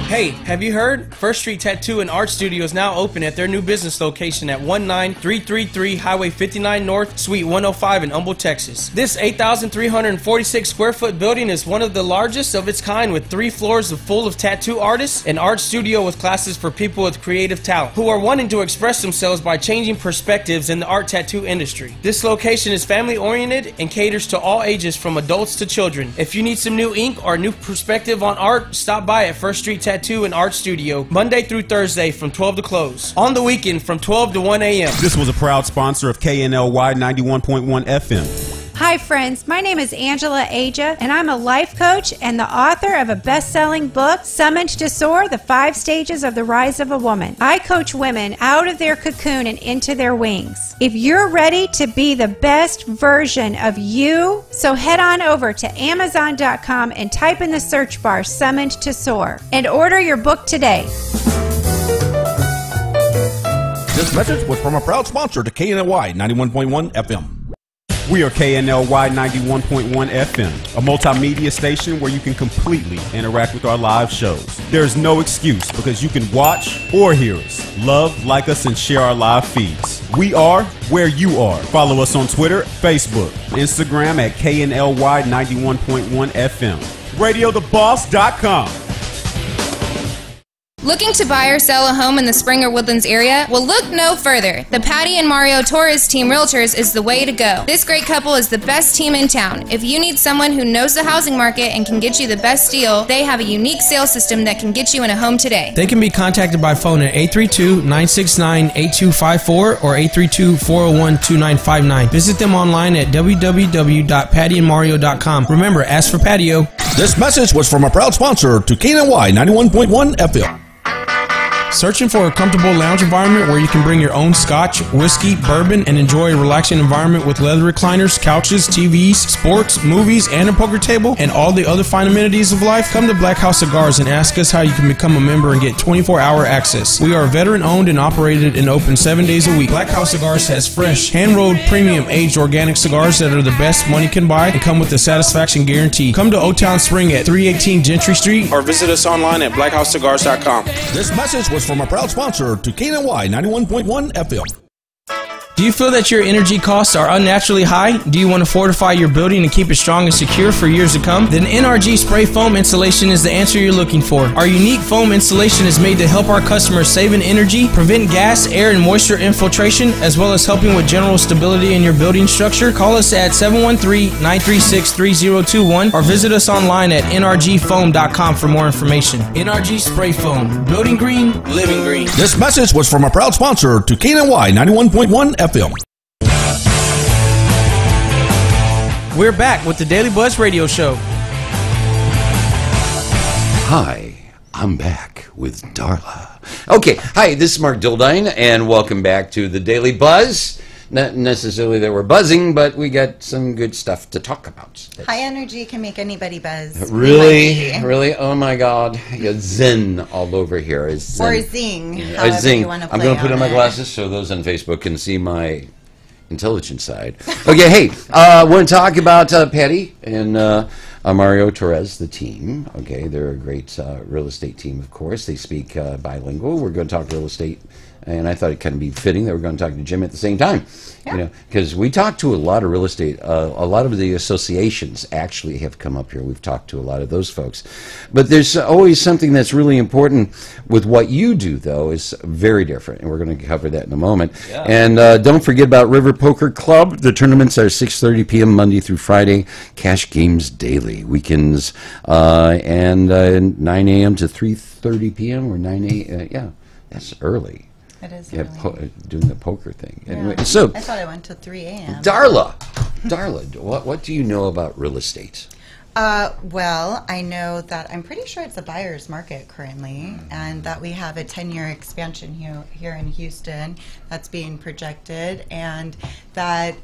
Hey, have you heard? First Street Tattoo and Art Studio is now open at their new business location at 19333 Highway 59 North, Suite 105 in Humble, Texas. This 8,346 square foot building is one of the largest of its kind, with 3 floors full of tattoo artists, an art studio with classes for people with creative talent who are wanting to express themselves by changing perspectives in the art tattoo industry. This location is family oriented and caters to all ages from adults to children. If you need some new ink or new perspective on art, stop by at First Street Tattoo and Art Studio Monday through Thursday from 12 to close. On the weekend from 12 to 1 a.m. This was a proud sponsor of KNLY 91.1 FM. Hi, friends. My name is Angela Aja, and I'm a life coach and the author of a best-selling book, Summoned to Soar, The 5 Stages of the Rise of a Woman. I coach women out of their cocoon and into their wings. If you're ready to be the best version of you, so head on over to Amazon.com and type in the search bar, Summoned to Soar, and order your book today. This message was from a proud sponsor to KNLY 91.1 FM. We are KNLY 91.1 FM, a multimedia station where you can completely interact with our live shows. There's no excuse because you can watch or hear us, love, like us, and share our live feeds. We are where you are. Follow us on Twitter, Facebook, Instagram at KNLY 91.1 FM. RadioTheBoss.com. Looking to buy or sell a home in the Spring or Woodlands area? Well, look no further. The Patty and Mario Torres Team Realtors is the way to go. This great couple is the best team in town. If you need someone who knows the housing market and can get you the best deal, they have a unique sales system that can get you in a home today. They can be contacted by phone at 832-969-8254 or 832-401-2959. Visit them online at www.pattyandmario.com. Remember, ask for patio. This message was from a proud sponsor to KNY 91.1 FM. Searching for a comfortable lounge environment where you can bring your own scotch, whiskey, bourbon, and enjoy a relaxing environment with leather recliners, couches, TVs, sports, movies, and a poker table, and all the other fine amenities of life? Come to Black House Cigars and ask us how you can become a member and get 24-hour access. We are veteran-owned and operated and open 7 days a week. Black House Cigars has fresh, hand-rolled, premium, aged organic cigars that are the best money can buy and come with the satisfaction guarantee. Come to Old Town Spring at 318 Gentry Street or visit us online at blackhousecigars.com. This message was from a proud sponsor to KNY 91.1 FM. Do you feel that your energy costs are unnaturally high? Do you want to fortify your building and keep it strong and secure for years to come? Then NRG Spray Foam Insulation is the answer you're looking for. Our unique foam insulation is made to help our customers save in energy, prevent gas, air, and moisture infiltration, as well as helping with general stability in your building structure. Call us at 713-936-3021 or visit us online at nrgfoam.com for more information. NRG Spray Foam. Building green, living green. This message was from a proud sponsor to KNY 91.1 FM. We're back with the Daily Buzz Radio Show. Hi, I'm back with Darla. Okay, hi, this is Mark Dildine, and welcome back to the Daily Buzz. Not necessarily that we're buzzing, but we got some good stuff to talk about. High energy can make anybody buzz. Really? Really? Oh my God. I got zen all over here. Zen. Or zing. A zing. You want to I'm play going to put on my it. glasses so those on Facebook can see my intelligent side. Okay, hey, I want to talk about Patty and Mario Torres, the team. Okay, they're a great real estate team, of course. They speak bilingual. We're going to talk real estate, and I thought it kind of be fitting that we're going to talk to Jim at the same time. Yeah. You know, because we talk to a lot of real estate. A lot of the associations actually have come up here. We've talked to a lot of those folks. But there's always something that's really important with what you do, though, is very different, and we're going to cover that in a moment. Yeah. And don't forget about River Poker Club. The tournaments are 6:30 p.m. Monday through Friday. Cash games daily. Weekends and 9 a.m. to 3:30 p.m. or 9 a.m. Yeah, that's early. It is Yeah, early. doing the poker thing. Yeah. Anyway, so I thought I went to 3 a.m. Darla, what do you know about real estate? Well, I know that I'm pretty sure it's a buyer's market currently, and that we have a 10-year expansion here in Houston that's being projected, and that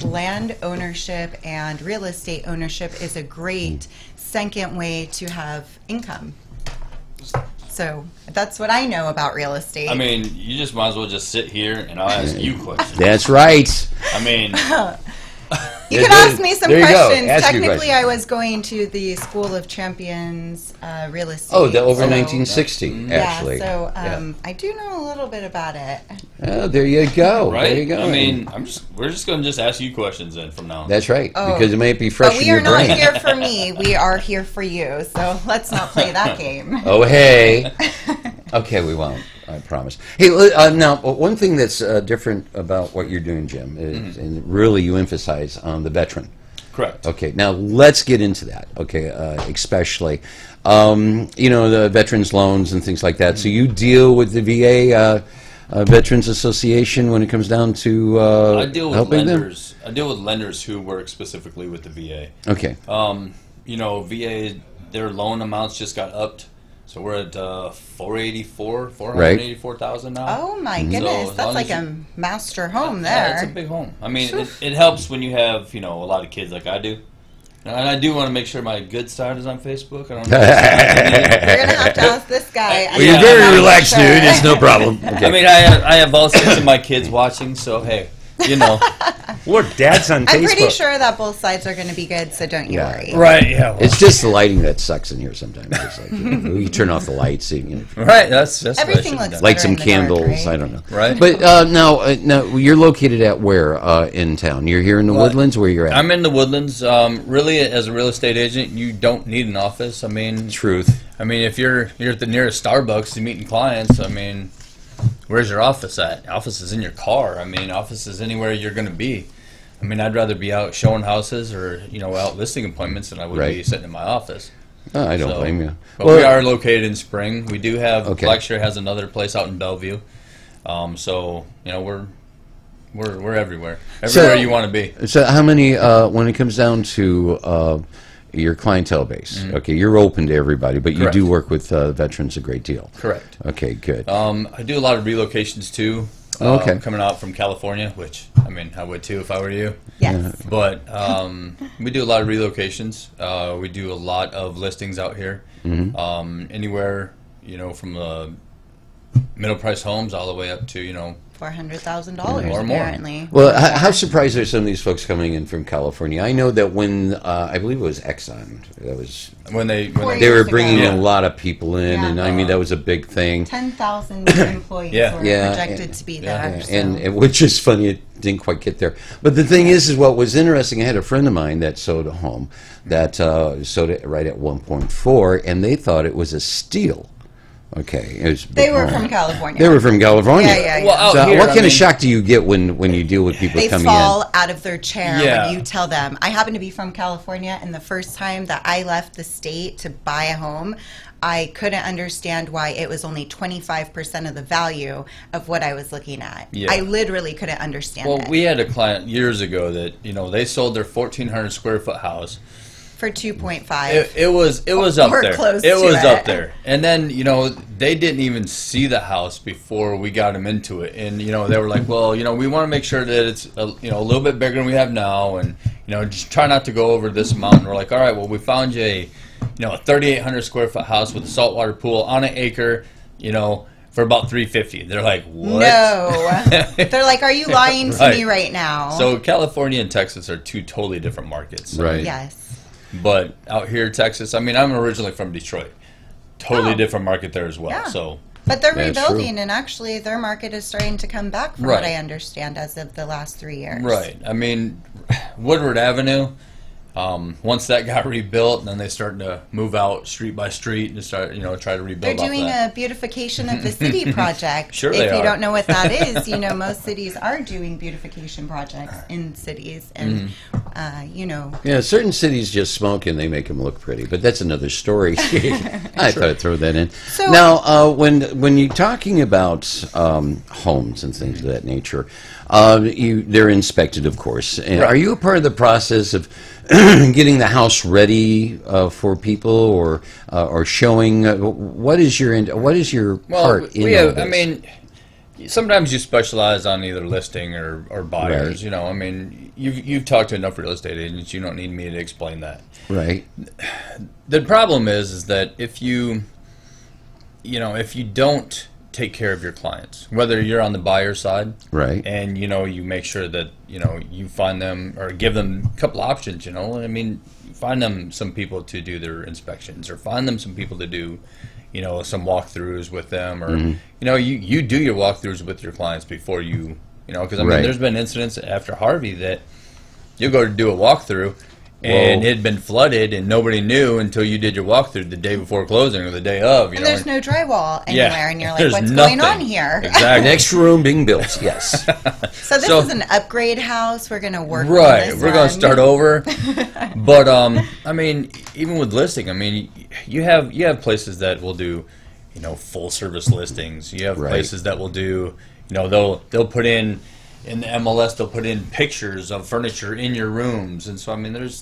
land ownership and real estate ownership is a great second way to have income. So that's what I know about real estate. I mean, you just might as well just sit here and I'll ask you questions. That's right. I mean, you can ask me some there you go. questions. Ask your Technically, question. I was going to the School of Champions real estate. Oh, the over so- 1960, actually. Yeah, so I do know a little bit about it. Oh, there you go. right? There you go. I mean, we're just going to just ask you questions then from now on. That's right, Oh. because it might be fresh But in we are your not brain. here for me. We are here for you. So let's not play that game. Oh, hey. Okay, we won't. I promise. Hey, now, one thing that's different about what you're doing, Jim, is, and really you emphasize on the veteran. Correct. Okay, now let's get into that. Okay, especially, you know, the veterans loans and things like that. So you deal with the VA Veterans Association when it comes down to I deal with helping lenders. I deal with lenders who work specifically with the VA. them. Okay. You know, VA, their loan amounts just got upped. So we're at 484,000 now. Oh my So goodness, as that's long like as a master home Yeah, it's a there. big home. I mean, it helps when you have, you know, a lot of kids like I do. And I do want to make sure my good side is on Facebook. I don't know. You're gonna have to ask this guy. Well, you're very relaxed, dude. It's no problem. Okay. I mean, I have all six of my kids watching, so hey, you know. We're dads on I'm pretty sure that both sides are going to be good, so don't you worry. Right, yeah. well, It's just the lighting that sucks in here sometimes. It's like, you turn off the lights, you know, right, that's what I Everything should've looks done. light better some in the dark, candles. right? I don't know. Right. But now you're located at where in town? You're here in the Woodlands. Where you're at? I'm in the Woodlands. Really, as a real estate agent, you don't need an office. I mean, Truth. I mean, if you're at the nearest Starbucks and meeting clients, I mean, where's your office at? Office is in your car. I mean, office is anywhere you're going to be. I mean, I'd rather be out showing houses or, you know, out listing appointments than I would be Right. sitting in my office. Oh, I don't So, blame you. But we are located in Spring. We do have, Okay. Blackshire has another place out in Bellevue. So, you know, we're everywhere. Everywhere you want to be. So how many? When it comes down to your clientele base, okay, you're open to everybody, but you Correct. do work with veterans a great deal. Correct. Okay, good. I do a lot of relocations too. Okay. Coming out from California, which, I mean, I would too if I were you. Yes. But we do a lot of relocations. We do a lot of listings out here. Anywhere, you know, from middle price homes all the way up to, you know, $400,000 Or more. apparently. Well, how surprised are some of these folks coming in from California? I know that when I believe it was Exxon, that was when they Four they were years bringing ago. a lot of people in, Yeah. and I mean that was a big thing. 10,000 employees Yeah. were Yeah, projected and- to be yeah, there. So. And which is funny, it didn't quite get there. But the thing is what was interesting, I had a friend of mine that sold a home that sold it right at 1.4, and they thought it was a steal. Okay. It was a big They were home. from California. They were from California. Yeah. Well, out So here, what kind I of shock do you get when you deal with people They coming fall out of their chair Yeah. when you tell them. I happen to be from California, and the first time that I left the state to buy a home, I couldn't understand why it was only 25% of the value of what I was looking at. Yeah. I literally couldn't understand Well, it. we had a client years ago that they sold their 1,400 square foot house. For 2.5. It was up Or there. close It to was it. up there. And then they didn't even see the house before we got them into it. And they were like, well, we want to make sure that it's a little bit bigger than we have now, and just try not to go over this amount. And we're like, all right, well, we found you a 3,800 square foot house with a saltwater pool on an acre, for about $350. They're like, what? No. They're like, are you lying to Right. me right now? So California and Texas are two totally different markets. Right. Yes. But out here, Texas, I'm originally from Detroit. Totally Oh. different market there as well. Yeah. So But they're That's rebuilding, true. and actually their market is starting to come back from Right. what I understand as of the last 3 years. right. Woodward Avenue. Once that got rebuilt, then they started to move out street by street and start, try to rebuild. They're off doing that. a beautication of the city project. Sure if they you are. don't know what that is, most cities are doing beautification projects in cities, and Yeah, certain cities just smoke and they make them look pretty, but that's another story. I thought I'd throw that in. So- Now, when you're talking about homes and things of that nature, they're inspected, of course. And Right. are you a part of the process of getting the house ready for people, or showing? What is your part in all this? Sometimes you specialize on either listing or buyers. Right. You've talked to enough real estate agents. You don't need me to explain that. Right. The problem is that if you don't take care of your clients, whether you're on the buyer side, Right. and you make sure that you find them or give them a couple options. Find them some people to do their inspections, or find them some people to do some walkthroughs with them, or you do your walkthroughs with your clients before because Right. there's been incidents after Harvey that you go to do a walkthrough and Whoa. it had been flooded and nobody knew until you did your walkthrough the day before closing or the day of. and there's no drywall anywhere, and you're like, there's what's going on nothing. here? Exactly. Next room being built. Yes. So this So- is an upgrade house. We're going to work on Right, this we're going to one. start over. But even with listing, you have places that will do, full service listings. You have Right. places that will do, they'll put in the MLS, they'll put in pictures of furniture in your rooms, and so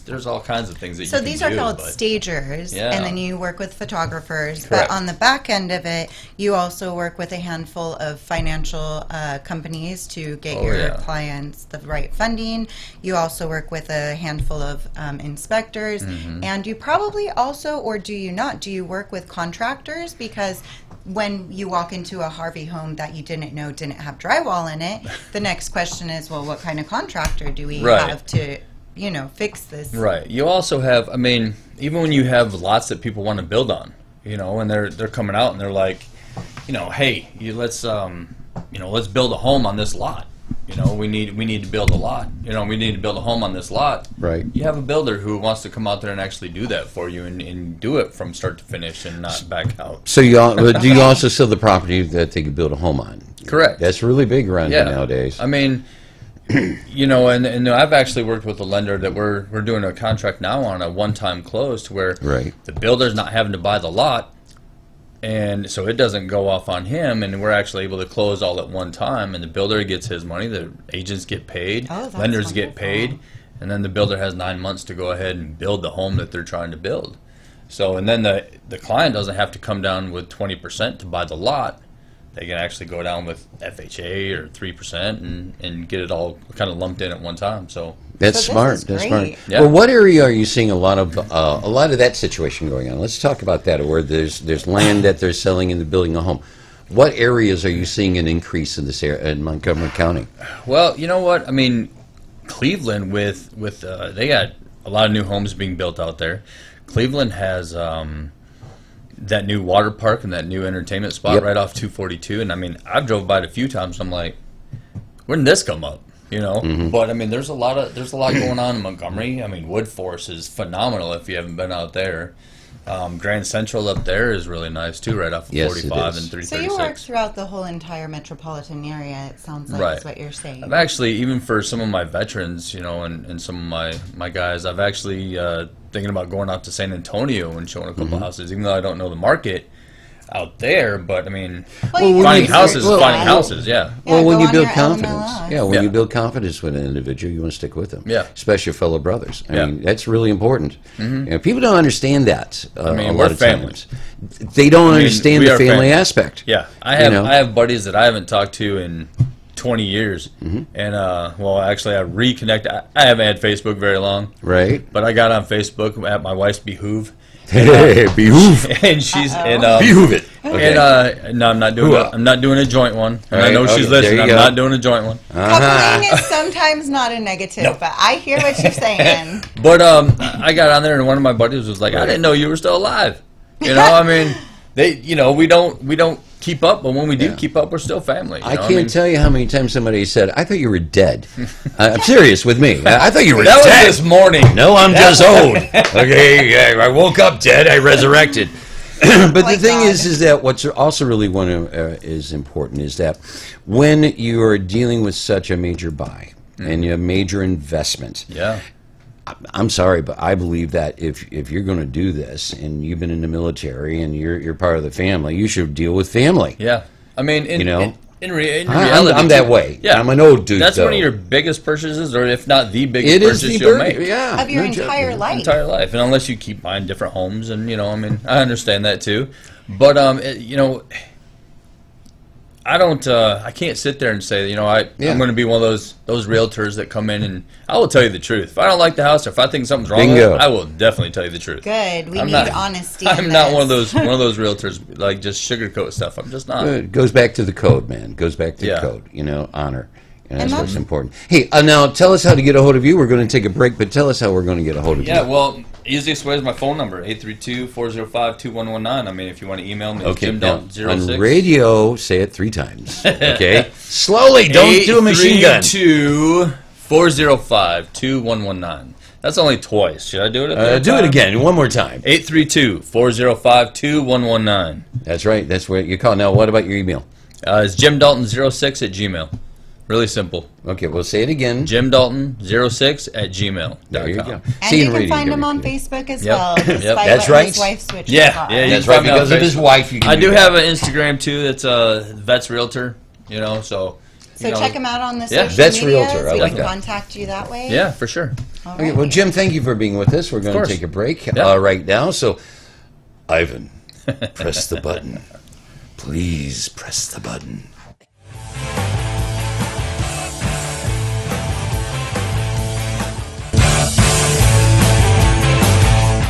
there's all kinds of things that So you can these are do, called but- stagers, Yeah. and then you work with photographers. Correct. But on the back end of it, you also work with a handful of financial companies to get Oh, your yeah. clients the right funding. You also work with a handful of inspectors, Mm-hmm. and you probably also, or do you not, do you work with contractors? Because when you walk into a Harvey home that you didn't know didn't have drywall in it, the next question is, well, what kind of contractor do we Right. have to, fix this? Right. You also have, even when you have lots that people want to build on, and they're coming out and they're like, hey, let's build a home on this lot. We need to build a lot. We need to build a home on this lot. Right. You have a builder who wants to come out there and actually do that for you and do it from start to finish and not back out. So do you also sell the property that they could build a home on? Correct. That's really big around here nowadays. And I've actually worked with a lender that we're doing a contract now on a one-time close to where Right. the builder's not having to buy the lot, and so it doesn't go off on him, and we're actually able to close all at one time, and the builder gets his money, the agents get paid, Oh, that's lenders get wonderful. paid, and then the builder has 9 months to go ahead and build the home that they're trying to build. So, and then the client doesn't have to come down with 20% to buy the lot. They can actually go down with FHA or 3% and get it all kind of lumped in at one time. So That's So this smart. is That's great. smart. Yeah. Well, what area are you seeing a lot of that situation going on? Let's talk about that. Where there's land that they're selling and they're building a home. What areas are you seeing an increase in this area in Montgomery County? well, you know what? Cleveland with they got a lot of new homes being built out there. Cleveland has that new water park and that new entertainment spot Yep. right off 242, and I've drove by it a few times. And I'm like, when did this come up? But there's a lot going on in Montgomery. Woodforce is phenomenal if you haven't been out there. Grand Central up there is really nice too, right off of Yes, 45 it is. and 336. So you work throughout the whole entire metropolitan area, it sounds like is what you're saying. I've actually, even for some of my veterans, and some of my guys, I've actually thinking about going out to San Antonio and showing a couple houses, even though I don't know the market out there. But I mean, finding houses is finding houses, yeah. Well, when you build your confidence, LMLS. when you build confidence with an individual, you want to stick with them. Yeah. Especially your fellow brothers. I Yeah. mean, that's really important. People don't understand that. I mean, a we're lot of family. times. They don't understand we the are family aspect. Yeah, I have buddies that I haven't talked to in 20 years, and well, actually, I reconnected. I haven't had Facebook very long, Right. but I got on Facebook at my wife's behoove. Hey, behoove. And she's Behoove it. Okay. And no, I'm not doing I'm not doing a joint one. And I Right, know okay, she's there listening. you I'm go. not doing a joint one. Coupling is sometimes not a negative, but I hear what you're saying. But I got on there, and one of my buddies was like, "I didn't know you were still alive." I mean, we don't keep up, but when we do keep up, we're still family. I can't tell you how many times somebody said, "I thought you were dead." I'm serious with me. I thought you were That dead. was this morning. No, I'm just old. Okay, I woke up dead. I resurrected. But the thing is that what's also really is important is that when you are dealing with such a major buy and a major investment, I'm sorry, but I believe that if you're going to do this and you've been in the military and you're part of the family, you should deal with family. Yeah, I mean, in reality, I'm that way. Yeah, I'm an old dude. That's one of your biggest purchases, or if not the biggest It is purchase the you'll make. Yeah, Of your entire life. Entire life, and unless you keep buying different homes, and I mean, I understand that too, but I don't. I can't sit there and say, I'm going to be one of those realtors that come in, and I will tell you the truth. If I don't like the house, or if I think something's wrong with it, I will definitely tell you the truth. Good. We need honesty. I'm not one of those realtors like just sugarcoat stuff. I'm just not. It goes back to the code, man. It goes back to the code. Honor. And that's what's important. Hey, now tell us how to get a hold of you. We're going to take a break, but tell us how we're going to get a hold of you. Yeah, well, easiest way is my phone number, 832-405-2119. I mean, if you want to email me, Okay, JimDalton06. on radio, say it 3 times. Okay? Slowly, don't do a machine gun. 832-405-2119. That's only twice. Should I do it? Do it again, one more time. 832-405-2119. That's right. That's what you call. Now, what about your email? It's JimDalton06 at Gmail. Really simple. Okay, we'll say it again. JimDalton06 at gmail.com. There you go. And you can find him on Facebook as well. Yep. That's right. His wife switched Yeah, that's right. Because of his wife, you can I do have an Instagram too. That's Vets Realtor. So. So check him out on the Yeah, social Vets media. Realtor. I We like can that. contact you that way. Yeah, for sure. Okay, well, Jim, thank you for being with us. We're going to take a break right now. So, Ivan, press the button. Please press the button.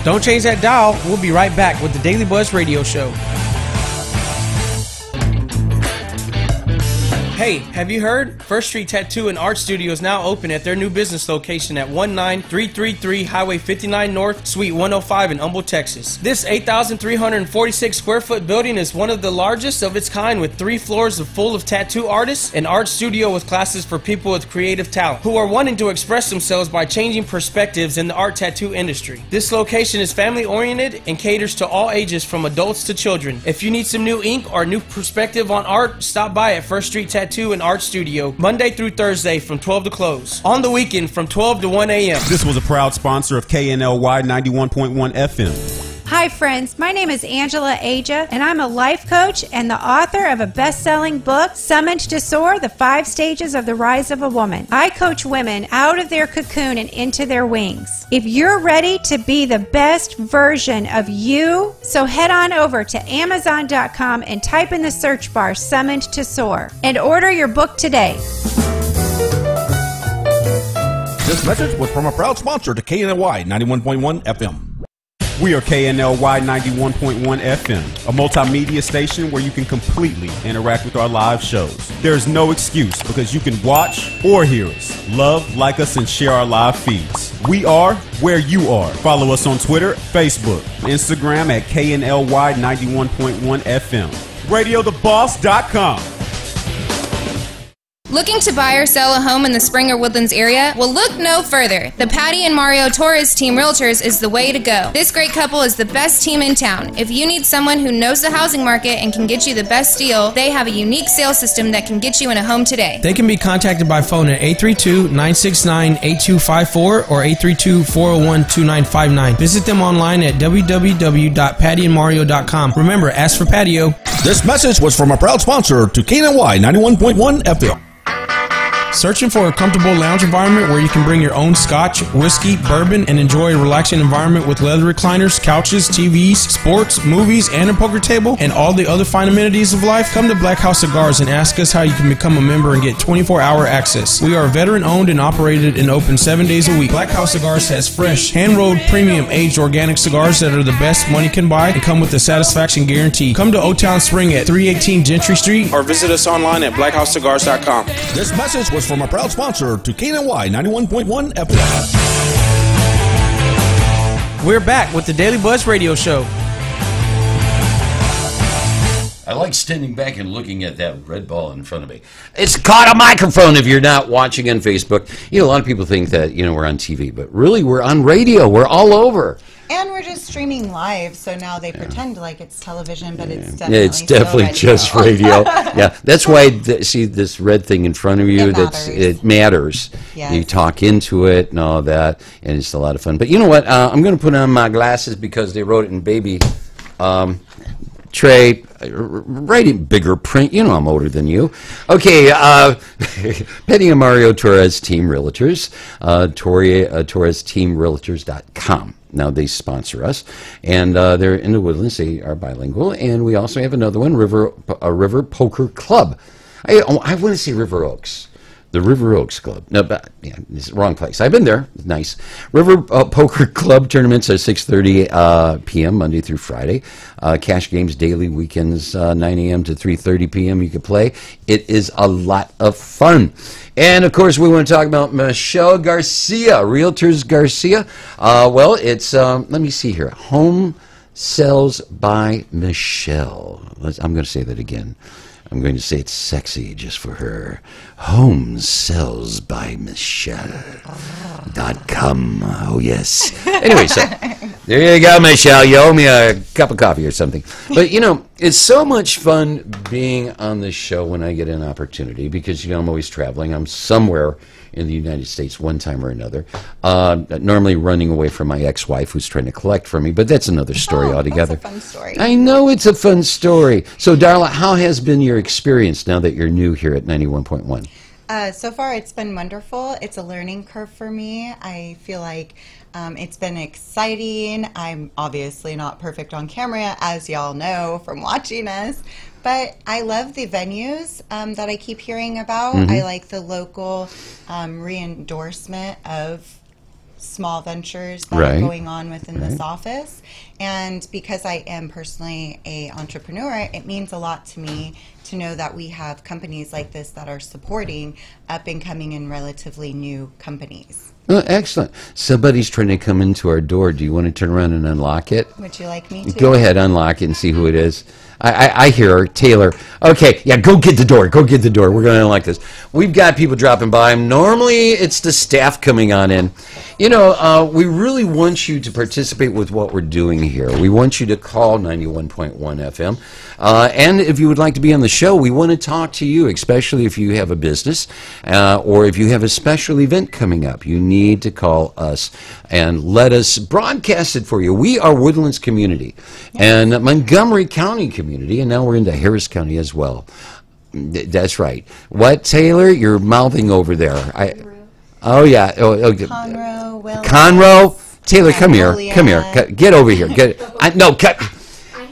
Don't change that dial. We'll be right back with the Daily Buzz Radio Show. Hey, have you heard? First Street Tattoo and Art Studio is now open at their new business location at 19333 Highway 59 North, Suite 105 in Humble, Texas. This 8,346 square foot building is one of the largest of its kind, with 3 floors full of tattoo artists, an art studio with classes for people with creative talent who are wanting to express themselves by changing perspectives in the art tattoo industry. This location is family oriented and caters to all ages from adults to children. If you need some new ink or new perspective on art, stop by at First Street Tattoo and Art Studio Monday through Thursday from 12 to close. On the weekend from 12 to 1 a.m. This was a proud sponsor of KNLY 91.1 FM. Hi friends, my name is Angela Aja, and I'm a life coach and the author of a best-selling book, Summoned to Soar, The 5 Stages of the Rise of a Woman. I coach women out of their cocoon and into their wings. If you're ready to be the best version of you, so head on over to Amazon.com and type in the search bar, Summoned to Soar, and order your book today. This message was from a proud sponsor to KNLY 91.1 FM. We are KNLY 91.1 FM, a multimedia station where you can completely interact with our live shows. There's no excuse because you can watch or hear us, love, like us, and share our live feeds. We are where you are. Follow us on Twitter, Facebook, Instagram at KNLY 91.1 FM. RadioTheBoss.com. Looking to buy or sell a home in the Spring or Woodlands area? Well, look no further. The Patty and Mario Torres Team Realtors is the way to go. This great couple is the best team in town. If you need someone who knows the housing market and can get you the best deal, they have a unique sales system that can get you in a home today. They can be contacted by phone at 832-969-8254 or 832-401-2959. Visit them online at www.pattyandmario.com. Remember, ask for patio. This message was from a proud sponsor to KNY 91.1 FM. Searching for a comfortable lounge environment where you can bring your own scotch, whiskey, bourbon, and enjoy a relaxing environment with leather recliners, couches, TVs, sports, movies, and a poker table, and all the other fine amenities of life? Come to Black House Cigars and ask us how you can become a member and get 24-hour access. We are veteran-owned and operated and open 7 days a week. Black House Cigars has fresh, hand-rolled, premium, aged organic cigars that are the best money can buy and come with a satisfaction guarantee. Come to Old Town Spring at 318 Gentry Street or visit us online at blackhousecigars.com. This message was from a proud sponsor to KNY 91.1 FM. We're back with the Daily Buzz Radio Show. I like standing back and looking at that red ball in front of me. It's caught a microphone if you're not watching on Facebook. You know, a lot of people think that, we're on TV, but really we're on radio. We're all over. And we're just streaming live, so now they pretend like it's television, but it's definitely it's definitely just radio. Yeah, that's why see this red thing in front of you. It matters. Yes. You talk into it and all that, and it's a lot of fun. But you know what? I'm going to put on my glasses because they wrote it in baby. Trey, write in bigger print. You know I'm older than you. Okay, Petty and Mario Torres Team Realtors, TorresTeamRealtors.com. Now they sponsor us, and they're in the Woodlands. They are bilingual, and we also have another one, River Poker Club. I want to say River Oaks. The River Oaks Club. No, but yeah, it's the wrong place. I've been there. It's nice. River Poker Club tournaments at 6:30 p.m. Monday through Friday. Cash games daily, weekends 9 a.m. to 3:30 p.m. You can play. It is a lot of fun. And of course, we want to talk about Michelle Garcia, Realtors Garcia. Well, it's let me see here. Home Sells by Michelle. I'm going to say that again. I'm going to say it's sexy just for her. Home Sells by Michelle.com. Oh, yes. Anyway, so there you go, Michelle. You owe me a cup of coffee or something. But, it's so much fun being on this show when I get an opportunity because, I'm always traveling. I'm somewhere in the United States one time or another, normally running away from my ex-wife who's trying to collect from me, but that's another story altogether. That's a fun story. I know it's a fun story. So, Darla, how has been your experience now that you're new here at 91.1? So far, it's been wonderful. It's a learning curve for me. I feel like it's been exciting. I'm obviously not perfect on camera, as y'all know from watching us. But I love the venues that I keep hearing about. I like the local re-endorsement of small ventures that are going on within this office. And because I am personally an entrepreneur, it means a lot to me to know that we have companies like this that are supporting up and coming and relatively new companies. Oh, excellent. Somebody's trying to come into our door. Do you want to turn around and unlock it? Would you like me to? Go ahead, unlock it and see who it is. I hear her. Taylor. Okay, yeah, go get the door. Go get the door. We're going to unlock this. We've got people dropping by. Normally, it's the staff coming on in. We really want you to participate with what we're doing here. We want you to call 91.1 FM. And if you would like to be on the show, we want to talk to you, especially if you have a business or if you have a special event coming up. You need to call us and let us broadcast it for you. We are Woodlands Community and Montgomery County Community, and now we're into Harris County as well. That's right. What, Taylor? You're mouthing over there. Oh, yeah. Conroe, Willis, Conroe? Taylor, come here. Come here. Get over here. No, cut.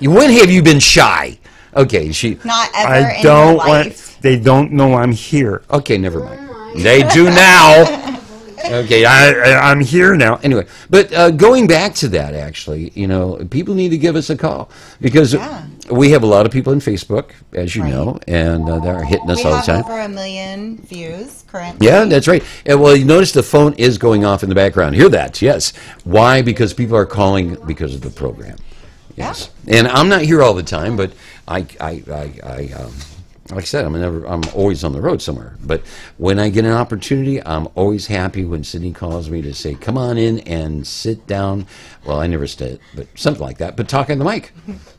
When have you been shy? Okay, not ever in your life. They don't know I'm here. Okay, never mind. They do now. Okay, I'm here now. Anyway, but going back to that, actually, people need to give us a call because we have a lot of people on Facebook, as you know, and they're hitting us all the time. We have over 1 million views currently. Yeah, that's right. And, well, you notice the phone is going off in the background. Hear that? Yes. Why? Because people are calling because of the program. Yes. Yeah. And I'm not here all the time, but I like I said, I'm always on the road somewhere. But when I get an opportunity, I'm always happy when Sydney calls me to say, come on in and sit down. Well, I never sit, but something like that. But talk on the mic.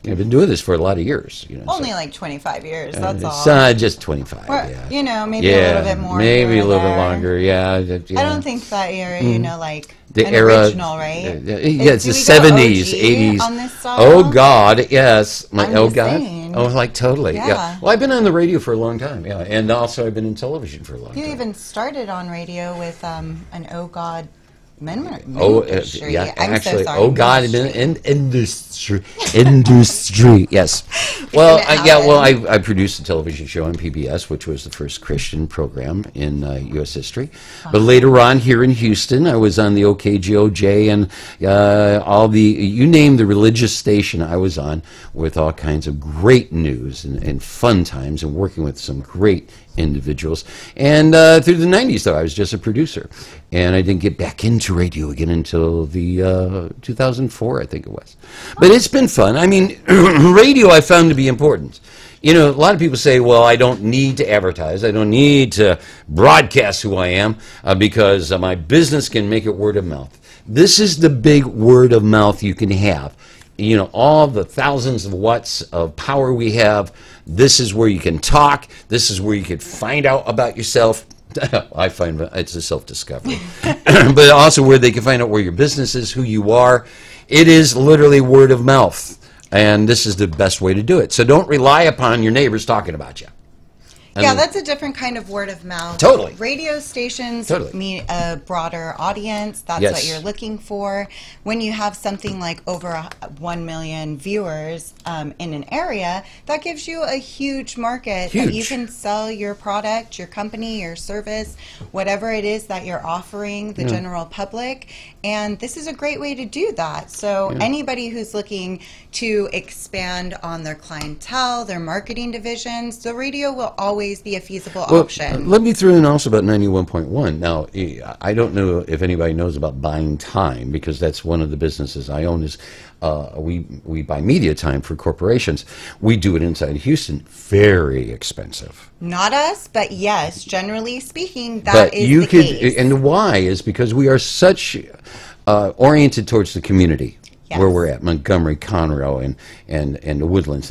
I've been doing this for a lot of years. Only like 25 years, that's all. Just 25, or, yeah. Maybe a little bit more. Maybe a little bit longer, yeah. I don't think that you're, like... The an era, original, right? It's the 70s, 80s. On this song? Oh God, yes. I'm God. saying. Oh, like totally. Yeah. Well, I've been on the radio for a long time. Yeah, and also I've been in television for a long time. You even started on radio with an Oh God industry. Yeah, I'm actually, so sorry. Oh God, industry, yes. Well, I produced a television show on PBS, which was the first Christian program in U.S. history. But later on, here in Houston, I was on the OKGOJ and all the, you name the religious station I was on, with all kinds of great news and fun times, and working with some great individuals. And through the 90s, though, I was just a producer. And I didn't get back into radio again until the 2004, I think it was. But it's been fun. I mean, radio I found to be important. You know, a lot of people say, well, I don't need to advertise. I don't need to broadcast who I am because my business can make it word of mouth. This is the big word of mouth you can have. You know, all the thousands of watts of power we have, this is where you can talk. This is where you can find out about yourself. I find it's a self-discovery. But also where they can find out where your business is, who you are. It is literally word of mouth. And this is the best way to do it. So don't rely upon your neighbors talking about you. Yeah, that's a different kind of word of mouth. Totally. Radio stations meet a broader audience. That's what you're looking for. When you have something like over 1 million viewers in an area, that gives you a huge market that you can sell your product, your company, your service, whatever it is that you're offering the general public. And this is a great way to do that. So anybody who's looking to expand on their clientele, their marketing divisions, the radio will always be a feasible option. Let me throw in also about 91.1. Now, I don't know if anybody knows about buying time, because that's one of the businesses I own. Is we buy media time for corporations. We do it inside Houston. Very expensive. Not us, but yes, generally speaking, that is the case. And why is because we are such oriented towards the community. Yes. Where we're at, Montgomery, Conroe, and the Woodlands,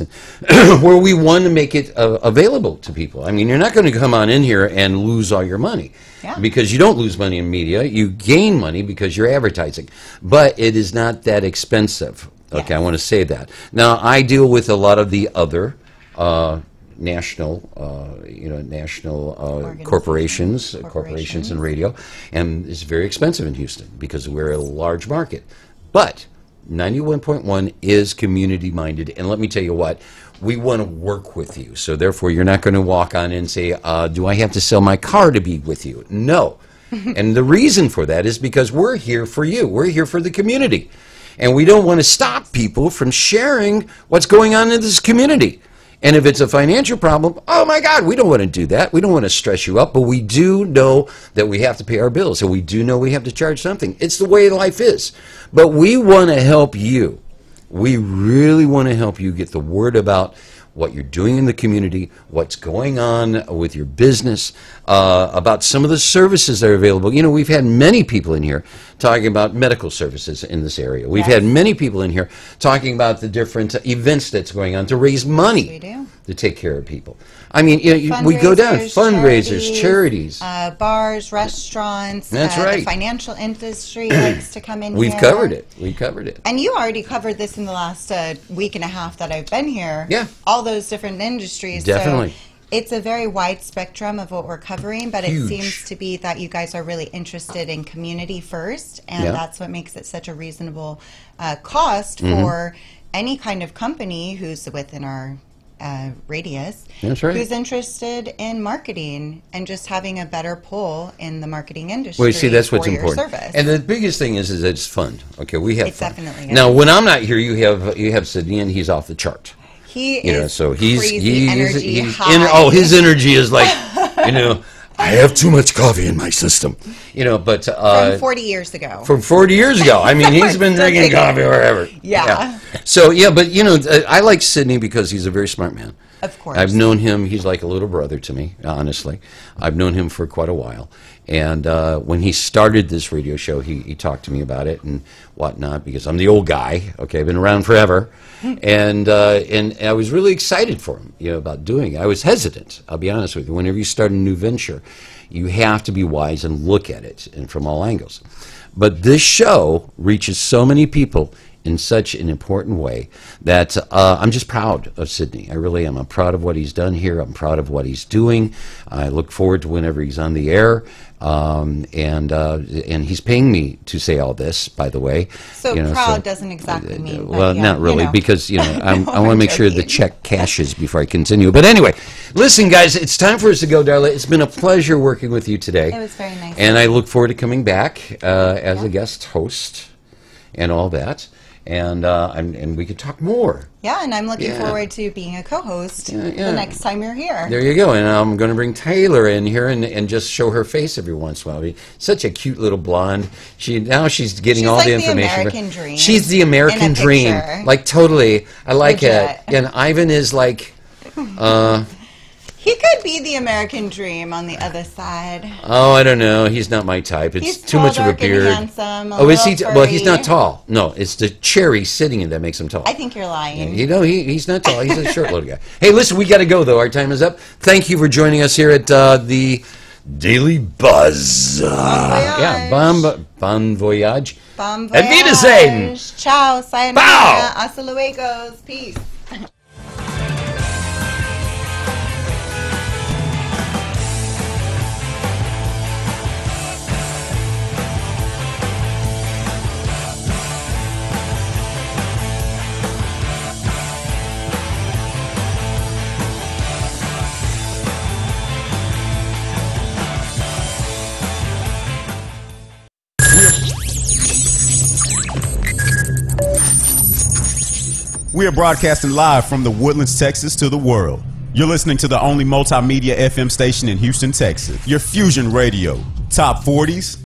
where we want to make it available to people. I mean, you're not going to come on in here and lose all your money, because you don't lose money in media. You gain money because you're advertising, but it is not that expensive. Okay, I want to say that. Now, I deal with a lot of the other national corporations in radio, and it's very expensive in Houston because we're a large market, but 91.1 is community-minded, and let me tell you what, we want to work with you. So therefore, you're not going to walk on in and say, do I have to sell my car to be with you? No. And the reason for that is because we're here for you. We're here for the community. And we don't want to stop people from sharing what's going on in this community. And if it's a financial problem, oh my God, we don't want to do that. We don't want to stress you up, but we do know that we have to pay our bills. So we do know we have to charge something. It's the way life is. But we want to help you. We really want to help you get the word about what you're doing in the community, what's going on with your business, about some of the services that are available. You know, we've had many people in here talking about medical services in this area. We've had many people in here talking about the different events that's going on to raise money to take care of people. I mean, you know, we go down, fundraisers, charities. Bars, restaurants. That's right. The financial industry likes to come in We've here. covered it. We covered it. And you already covered this in the last week and a half that I've been here. Yeah. All those different industries. Definitely. So it's a very wide spectrum of what we're covering, but it seems to be that you guys are really interested in community first, and that's what makes it such a reasonable cost for any kind of company who's within our radius. That's right. Who's interested in marketing and just having a better pull in the marketing industry. Well, you see, that's what's for your important. service. And the biggest thing is that it's fun. Okay, we have It's fun. definitely Now, when I'm not here, you have Sidney, and he's off the chart. He is so he's crazy energy high. His energy is like, you know, I have too much coffee in my system. You know, but from 40 years ago. From 40 years ago. I mean, he's been drinking coffee forever. Yeah. So, yeah, but, you know, I like Sidney because he's a very smart man. Of course. I've known him. He's like a little brother to me, honestly. I've known him for quite a while. And when he started this radio show, he talked to me about it and whatnot, because I'm the old guy. Okay, I've been around forever. And I was really excited for him, about doing it. I was hesitant, I'll be honest with you. Whenever you start a new venture, you have to be wise and look at it and from all angles. But this show reaches so many people in such an important way that I'm just proud of Sidney. I really am. I'm proud of what he's done here. I'm proud of what he's doing. I look forward to whenever he's on the air. And he's paying me to say all this, by the way. So proud doesn't exactly mean. Well, not really, because I want to make sure the check cashes before I continue. But anyway, listen, guys, it's time for us to go, Darla. It's been a pleasure working with you today. It was very nice. And I look forward to coming back as a guest host and all that. And we could talk more. Yeah, and I'm looking forward to being a co-host the next time you're here. There you go. And I'm going to bring Taylor in here and just show her face every once in a while. Such a cute little blonde. She's getting all like the information. The American dream. She's the American dream. Like, totally. I like it. And Ivan is like... He could be the American dream on the other side. Oh, I don't know. He's not my type. It's too much of a beard. And handsome, Is he? Well, he's not tall. No, it's the cherry sitting in that makes him tall. I think you're lying. He's not tall. He's a short little guy. Hey, listen, we got to go though. Our time is up. Thank you for joining us here at the Daily Buzz. Bon voyage. Bon voyage. Auf Wiedersehen. Ciao. Sayonara. Hasta luego. Peace. We are broadcasting live from the Woodlands, Texas to the world. You're listening to the only multimedia FM station in Houston, Texas. Your Fusion Radio. Top 40s,